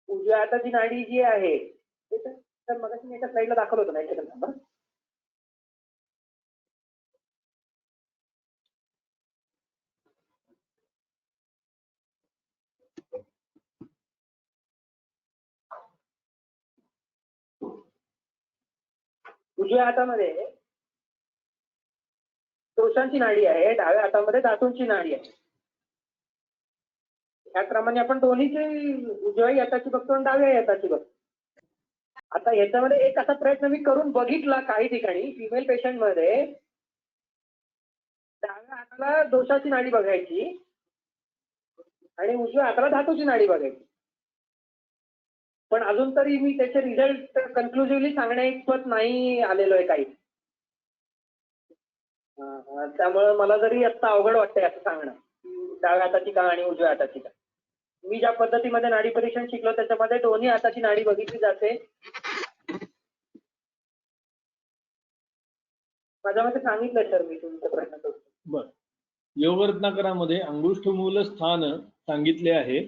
Speaker 6: उजव्या हाताची नाडी जी आहे तर मग मी एका स्लाइडला दाखवलं होतं नाही का. उजव्या हातामध्ये दोषांची नाडी आहे, डाव्या हातामध्ये धातूंची नाडी आहे. त्याप्रमाणे आपण दोन्हीची उजव्या हाताची बघतो आणि डाव्या हाताची बघतो. आता ह्याच्यामध्ये एक असा प्रयत्न मी करून बघितला काही ठिकाणी फिमेल पेशंट मध्ये डाव्या हाताला दोषाची नाडी बघायची आणि उजव्या हाताला धातूची नाडी बघायची. पण अजून तरी मी त्याचे रिझल्ट कन्क्लुसिव्हली सांगण्याइतपत नाही आलेलो आहे काही. त्यामुळे मला जरी आता अवघड वाटतंय असं सांगणं डाव्या हाताची का आणि उजव्या हाताची का. मी ज्या पद्धतीमध्ये नाडी परीक्षण शिकलो त्याच्यामध्ये दोन्ही हाताची नाडी बघितली जाते. माझ्यामध्ये सांगितलं सर मी तुमचा प्रश्न करतो.
Speaker 2: बर. योग रत्नाकरामध्ये अंगुष्ठ मूल स्थान सांगितले आहे,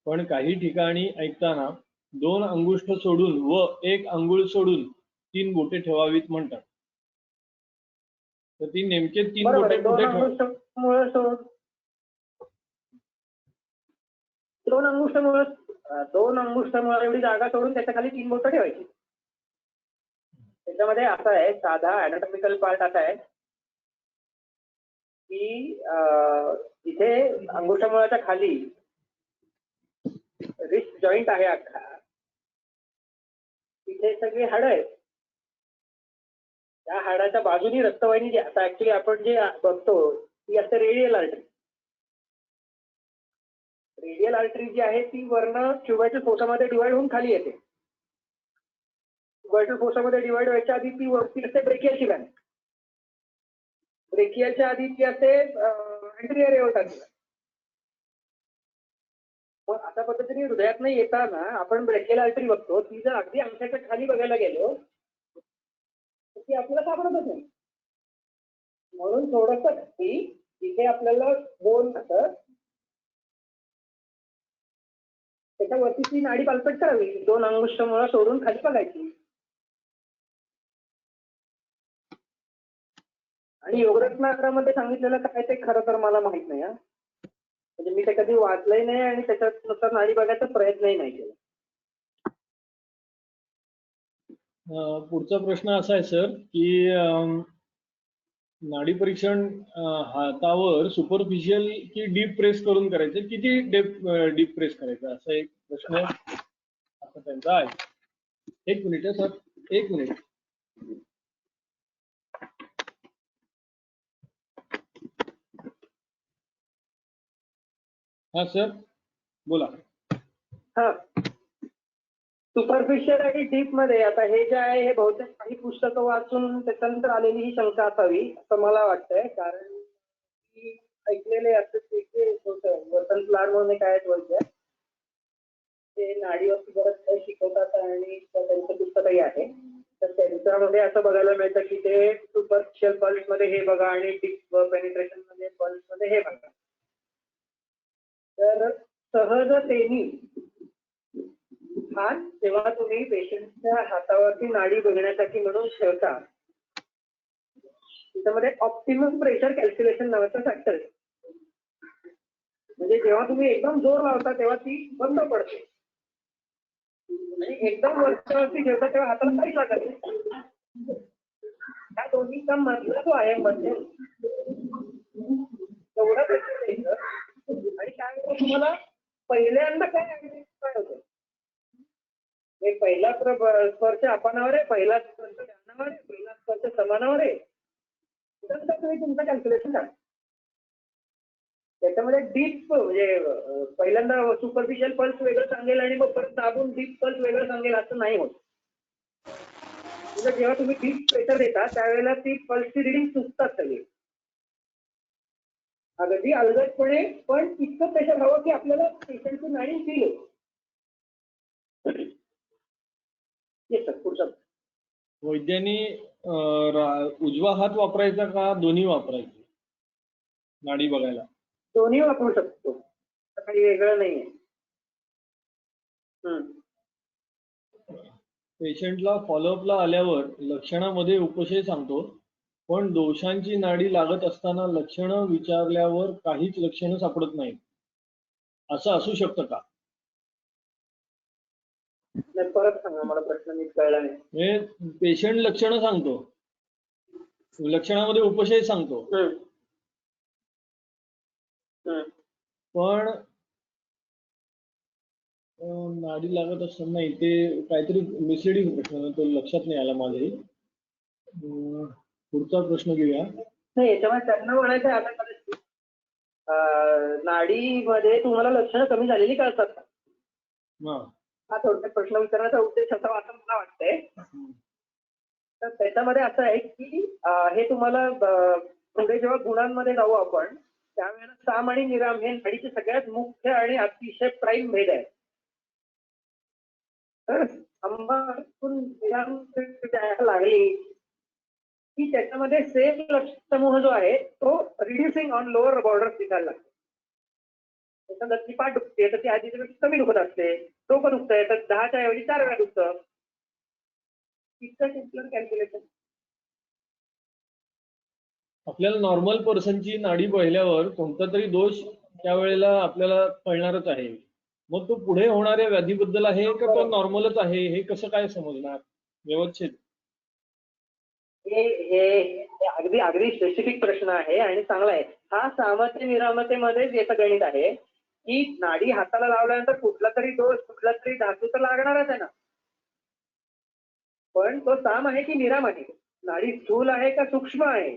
Speaker 2: पण काही ठिकाणी ऐकताना 2 अंगुष्ठ सोडून व 1 अंगुळ सोडून 3 बोटे ठेवावीत म्हणतात. तर ती नेमके 3 बोटे कुठे ठेवावी?
Speaker 6: 2 अंगुष्ठ मुळ एवढी जागा सोडून त्याच्या खाली 3 बोटं ठेवायची. त्याच्यामध्ये असा आहे साधा अॅनाटॉमिकल पार्ट असा आहे की इथे अंगुष्ठमुळाच्या खाली रिस्ट जॉईंट आहे अख्खा, तिथे सगळी हाडं आहेत. त्या हाडाच्या बाजूनी रक्तवाहिनी जी आता ऍक्च्युली आपण जे बघतो ती असते रेडियल आर्टरी. रेडियल आर्टरी जी आहे ती वर्ण क्युबायटल फोसामध्ये डिवाइड होऊन खाली येते. क्युबायटल फोसामध्ये डिवाइड व्हायच्या आधी ती वरती असते ब्रेकियलची लाईन. ब्रेकियलच्या आधी ती असते अँटेरियर एओर्टाची लाईन. मग अशा पद्धतीने हृदयात येताना आपण ब्रेकियल आर्टरी बघतो, ती जर अगदी अंगठ्याच्या खाली बघायला गेलो तर ती आपल्याला सापडतच नाही. म्हणून थोडंसं खाली इथे आपल्याला बोन असं त्याच्यावरती ती नाडी पालपट करावी. 2 अंगुष्ठ मुळं सोडून खाली बघायची. आणि योगरत्नाकरामध्ये सांगितलेलं काय ते खरं तर मला माहित नाही. म्हणजे मी ते कधी वाचलंही नाही आणि त्याच्यानुसार नाडी बघायचा प्रयत्नही नाही केला.
Speaker 2: पुढचा प्रश्न असा आहे सर की नाडी परीक्षण हातावर सुपरफिशियल की डीप प्रेस करून करायचं, किती डीप प्रेस करायचं, असा एक प्रश्न असा त्यांचा आहे. 1 मिनिट सर, 1 मिनिट. हा सर बोला.
Speaker 6: हा, सुपरफिशियल आणि डीप मध्ये आता हे जे आहे हे बहुतेक काही पुस्तकं वाचून त्याच्यानंतर आलेली ही शंका असावी असं मला वाटतंय. कारण की ऐकलेले असं वसंत लाड म्हणून काय बोलतोय ते नाडीवरती बरंच काही शिकवतात आणि त्यांचं पुस्तकही आहे. तर त्यांच्यामध्ये असं बघायला मिळतं की ते सुपरफिशियल पल्स मध्ये हे बघा आणि डीप पेनिट्रेशन मध्ये पल्स मध्ये हे बघा. तर सहजतेने हात जेव्हा तुम्ही पेशंटच्या हातावरती नाडी बघण्यासाठी म्हणून ठेवता, त्याच्यामध्ये ऑप्टिमम प्रेशर कॅल्क्युलेशन नावाचा फॅक्टर आहे. म्हणजे जेव्हा तुम्ही एकदम जोर लावता तेव्हा ती बंद पडते आणि एकदम वरच्यावरती ठेवता तेव्हा हाताला काहीच लागत नाही. त्या दोन्हीचा मधला जो आहे मध्ये तेवढा प्रेशर द्यायचं आणि त्यावेळेला तुम्हाला पहिल्यांदा काय होतं, एक पहिला स्पर्श अपनावर आहे, पहिला स्पर्श ध्यानावर आहे, पहिला स्पर्श समानावर आहे. नंतर तुम्ही तुमचं कॅल्क्युलेशन करा. त्याच्यामध्ये डीप म्हणजे पहिल्यांदा सुपरफिशियल पल्स वेगळं सांगेल आणि मग परत दाबून डीप पल्स वेगळं सांगेल असं नाही होत. म्हणजे जेव्हा तुम्ही डीप प्रेशर देता त्यावेळेला ती पल्सची रिडिंग चुकतात सगळी. अगदी अलगदपणे पण इतकं प्रेशर हवं की आपल्याला पेशंटची नाडी फील होईल. येस सर, पुढचा.
Speaker 2: वैद्यांनी उजवा हात वापरायचा का दोन्ही वापरायचे नाडी बघायला?
Speaker 6: दोन्ही वापरू शकतो, काही वेगळं नाहीये.
Speaker 2: पेशंटला फॉलोअपला आल्यावर लक्षणामध्ये उपशय सांगतो, पण दोषांची नाडी लागत असताना लक्षणं विचारल्यावर काहीच लक्षणं सापडत नाहीत, असं असू शकतं का?
Speaker 6: नाही, परत सांगा, मला प्रश्न नीट कळला नाही.
Speaker 2: म्हणजे पेशंट लक्षणं सांगतो, लक्षणामध्ये उपशय सांगतो, पण नाडी लागत असताना नाही, ते काहीतरी मिसलिडिंग प्रश्न, तो लक्षात नाही आला माझ्याही. पुढचा प्रश्न घेऊया.
Speaker 6: नाही, याच्यामुळे त्यांना म्हणायचं आहे आता नाडीमध्ये तुम्हाला लक्षणं कमी झालेली कळतात का? हा थोडक्यात प्रश्न विचारण्याचा उद्देश असावा असं मला वाटतंय. तर त्याच्यामध्ये असं आहे की हे तुम्हाला पुढे जेव्हा गुणांमध्ये जाऊ आपण त्यावेळेला साम आणि निराम हे नाडीचे सगळ्यात मुख्य आणि अतिशय प्राईम भेद आहे. तर अंबातून निराम द्यायला लागली की त्याच्यामध्ये सेम लक्ष समूह जो आहे तो रिड्युसिंग ऑन लोअर बॉर्डर दिसायला लागतो. त्याच्यानंतर ती पाठ दुखते तर ती आधीच्या कमी दुखत असते, डोकं दुखतंय तर 10च्या ऐवजी 4 वेळा दुखतं. इतकं सिम्पलर कॅल्क्युलेशन.
Speaker 2: आपल्याला नॉर्मल पर्सनची नाडी पाहिल्यावर कोणता तरी दोष त्यावेळेला आपल्याला कळणारच आहे, मग तो पुढे होणाऱ्या व्याधीबद्दल आहे का तो नॉर्मलच आहे हे कसं काय समजणार व्यवस्थित?
Speaker 6: हे अगदी अगदी स्पेसिफिक प्रश्न आहे आणि चांगला आहे हा. सामते निरामतेमध्ये येतं गणित आहे की नाडी हाताला लावल्यानंतर कुठला तरी दोष कुठला तरी धातू तर लागणारच आहे ना, पण तो साम आहे की निराम आहे, नाडी स्थूल आहे का सूक्ष्म आहे.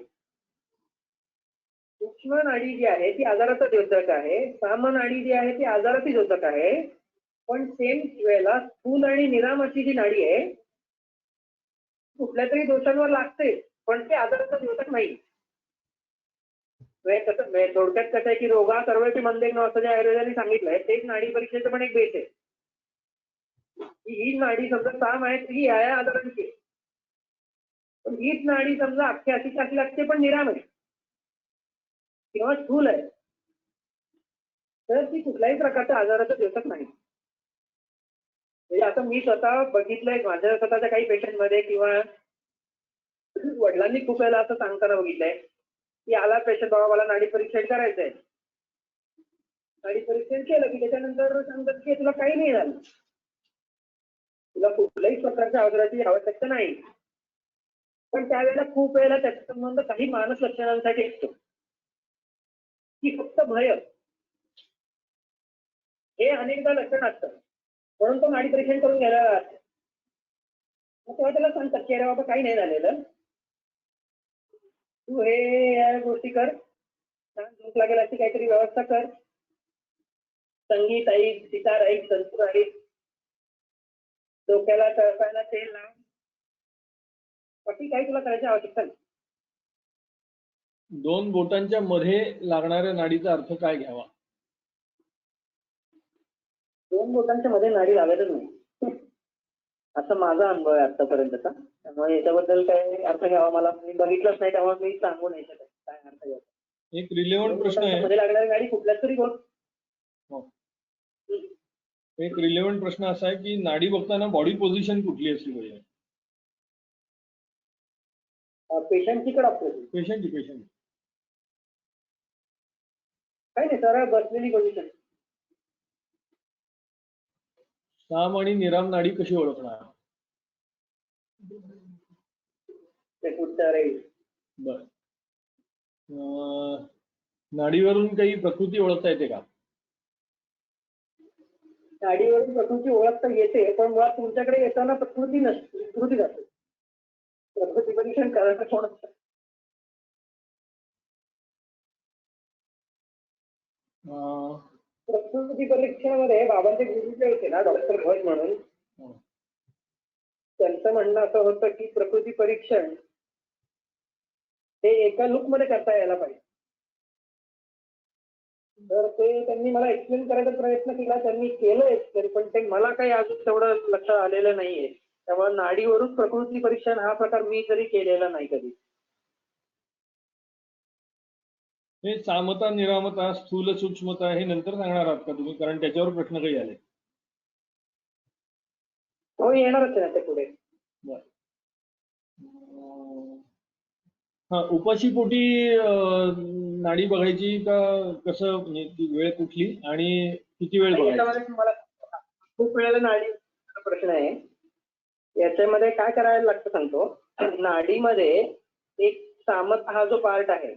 Speaker 6: सूक्ष्म नाडी जी आहे ती आजाराचं द्योतक आहे, साम नाडी जी आहे ती आजाराची द्योतक आहे. पण सेम वेळेला स्थूल आणि निराम अशी जी नाडी आहे कुठल्या तरी दोषांवर लागते पण ते आजाराचं द्योतक नाही. थोडक्यात कसं आहे की रोगा सर्वेपी मंदेग्नो असं जे आयुर्वेदाने सांगितलंय तेच नाडी परीक्षेचं पण एक बेस आहे. ही नाडी समजा साम आहे ही आहे आजारांची, पण हीच नाडी समजा अख्खी अशी लागते पण निराम आहे किंवा स्थूल आहे तर ती कुठल्याही प्रकारच्या आजाराचं द्योतक नाही. म्हणजे आता मी स्वतः बघितलंय माझ्या स्वतःच्या काही पेशंटमध्ये किंवा वडिलांनी खूप वेळेला असं सांगताना बघितलंय की आला पेशंट, बाबा मला नाडी परीक्षण करायचंय. नाडी परीक्षण केलं की त्याच्यानंतर सांगतात की तुला काही नाही झालं, तुला कुठल्याही प्रकारच्या आजाराची आवश्यकता नाही. पण त्यावेळेला खूप वेळेला त्याचा संबंध काही मानस लक्षणांसाठी असतो की फक्त भय हे अनेकदा लक्षण असतं म्हणून तो नाडी परीक्षण करून घ्यायला तेव्हा त्याला सांगतात की अरे बाबा काही नाही झालेलं, तू हे या गोष्टी कर, झोप लागेल अशी काहीतरी व्यवस्था कर, संगीत ऐक, सितार ऐक, संतूर ऐक, डोक्याला तळपायला तेल लाव, बाकी काही तुला करायची आवश्यकता नाही.
Speaker 2: 2 बोटांच्या मध्ये लागणाऱ्या नाडीचा अर्थ काय घ्यावा?
Speaker 6: 2 बोटांच्या मध्ये नाडी लावायचंच नाही असं माझा अनुभव आहे आतापर्यंतचा. त्यामुळे याच्याबद्दल काय अर्थ घ्यावा मला मी बघितलंच नाही त्यामुळे मी सांगू नाही शकत काय अर्थ घ्यावा.
Speaker 2: एक रिलेव्हंट प्रश्न आहे.
Speaker 6: मध्ये लागणारी नाडी कुठल्याच तरी बोट
Speaker 2: हो. एक रिलेव्हंट प्रश्न असा आहे की नाडी बघताना बॉडी पोझिशन कुठली असली पाहिजे?
Speaker 6: पेशंटची का डॉक्टरची?
Speaker 2: पेशंट
Speaker 6: काही नाही, सरळ बसलेली पोझिशन.
Speaker 2: साम आणि निराम नाडी कशी ओळखणार?
Speaker 6: ते कुठचं राहील.
Speaker 2: बर. नाडीवरून काही प्रकृती ओळखता येते का?
Speaker 6: नाडीवरून प्रकृती ओळखता येते, पण मुळात तुमच्याकडे येताना प्रकृती नसते, विकृती जाते. प्रकृती परीक्षण करायचं कोण असतं? प्रकृती परीक्षणामध्ये बाबांचे गुरु जे होते ना, डॉक्टर भट म्हणून, त्यांचं म्हणणं असं होतं की प्रकृती परीक्षण हे एका लुक मध्ये करता यायला पाहिजे. तर ते त्यांनी मला एक्सप्लेन करायचा प्रयत्न केला, त्यांनी केलं एक्सप्लेन, पण ते मला काही अजून तेवढं लक्षात आलेलं नाहीये. त्यामुळे नाडीवरून प्रकृती परीक्षण हा प्रकार मी तरी केलेला नाही कधी.
Speaker 2: हे सामता निरामता स्थूल सूक्ष्मता हे नंतर सांगणार आहात का तुम्ही, कारण त्याच्यावर प्रश्न काही आले?
Speaker 6: हो, येणारच आहे ते पुढे.
Speaker 2: बर. हा, उपाशी पोटी नाडी बघायची का कसं, म्हणजे ती वेळ कुठली आणि किती वेळ बघायची?
Speaker 6: याच्यामध्ये मला खूप वेळेला नाडीचा प्रश्न आहे. याच्यामध्ये काय करायला लागतं सांगतो. नाडीमध्ये एक सामत हा जो पार्ट आहे,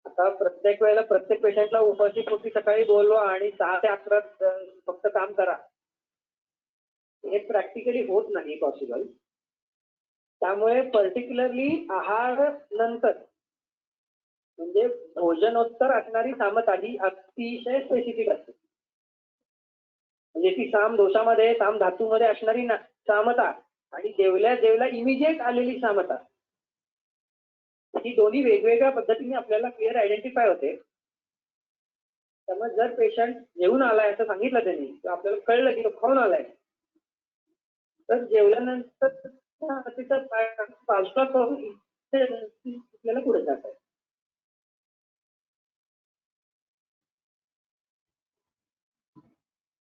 Speaker 6: आता प्रत्येक वेळेला प्रत्येक पेशंटला उपाशी पोटी सकाळी बोलवा आणि 6 ते 11 फक्त काम करा, हे प्रॅक्टिकली होत नाही पॉसिबल. त्यामुळे पर्टिक्युलरली आहार नंतर म्हणजे भोजनोत्तर असणारी सामता ही अतिशय स्पेसिफिक असते. म्हणजे ती साम दोषामध्ये, साम धातूमध्ये असणारी सामता आणि जेवल्या जेवल्या इमिजिएट आलेली सामता, ही दोन्ही वेगवेगळ्या पद्धतीने आपल्याला क्लिअर आयडेंटिफाय होते. त्यामुळे जर पेशंट जेवून आलाय असं सांगितलं त्यांनी, तर आपल्याला कळलं की तो खाऊन आलाय, तर जेवल्यानंतर तिथं पावसा करून आपल्याला पुढे जात आहे.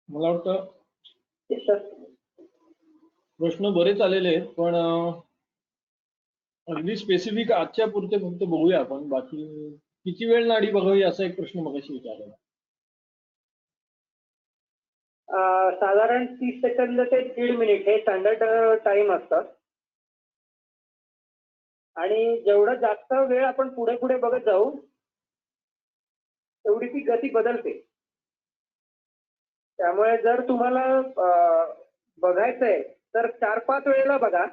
Speaker 2: मला वाटतं प्रश्न बरेच आलेले आहेत, पण अगदी स्पेसिफिक आजच्या पुरते फक्त बघूया आपण. बाकी किती वेळ नाडी बघावी असा एक प्रश्न मगाशी विचारला.
Speaker 6: साधारण 30 सेकंद ते 1.5 मिनिट हे स्टँडर्ड टाइम असतात. आणि जेवढं जास्त वेळ आपण पुढे पुढे बघत जाऊ तेवढी ती गती बदलते. त्यामुळे जर तुम्हाला बघायचंय तर 4-5 वेळेला बघा,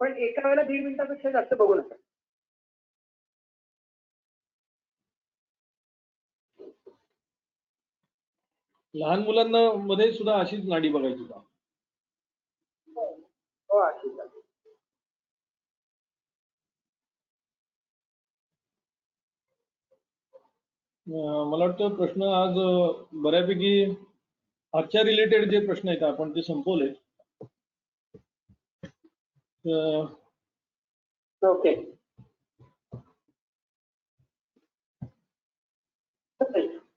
Speaker 6: पण एका वेळेला 1.5 मिनिटापेक्षा जास्त बघू नका.
Speaker 2: लहान मुलांना मध्ये सुद्धा अशीच नाडी बघायची का?
Speaker 6: हो, अशीच आहे.
Speaker 2: मला वाटतं प्रश्न आज बऱ्यापैकी आजच्या रिलेटेड जे प्रश्न आहेत आपण ते संपवले.
Speaker 6: ओके.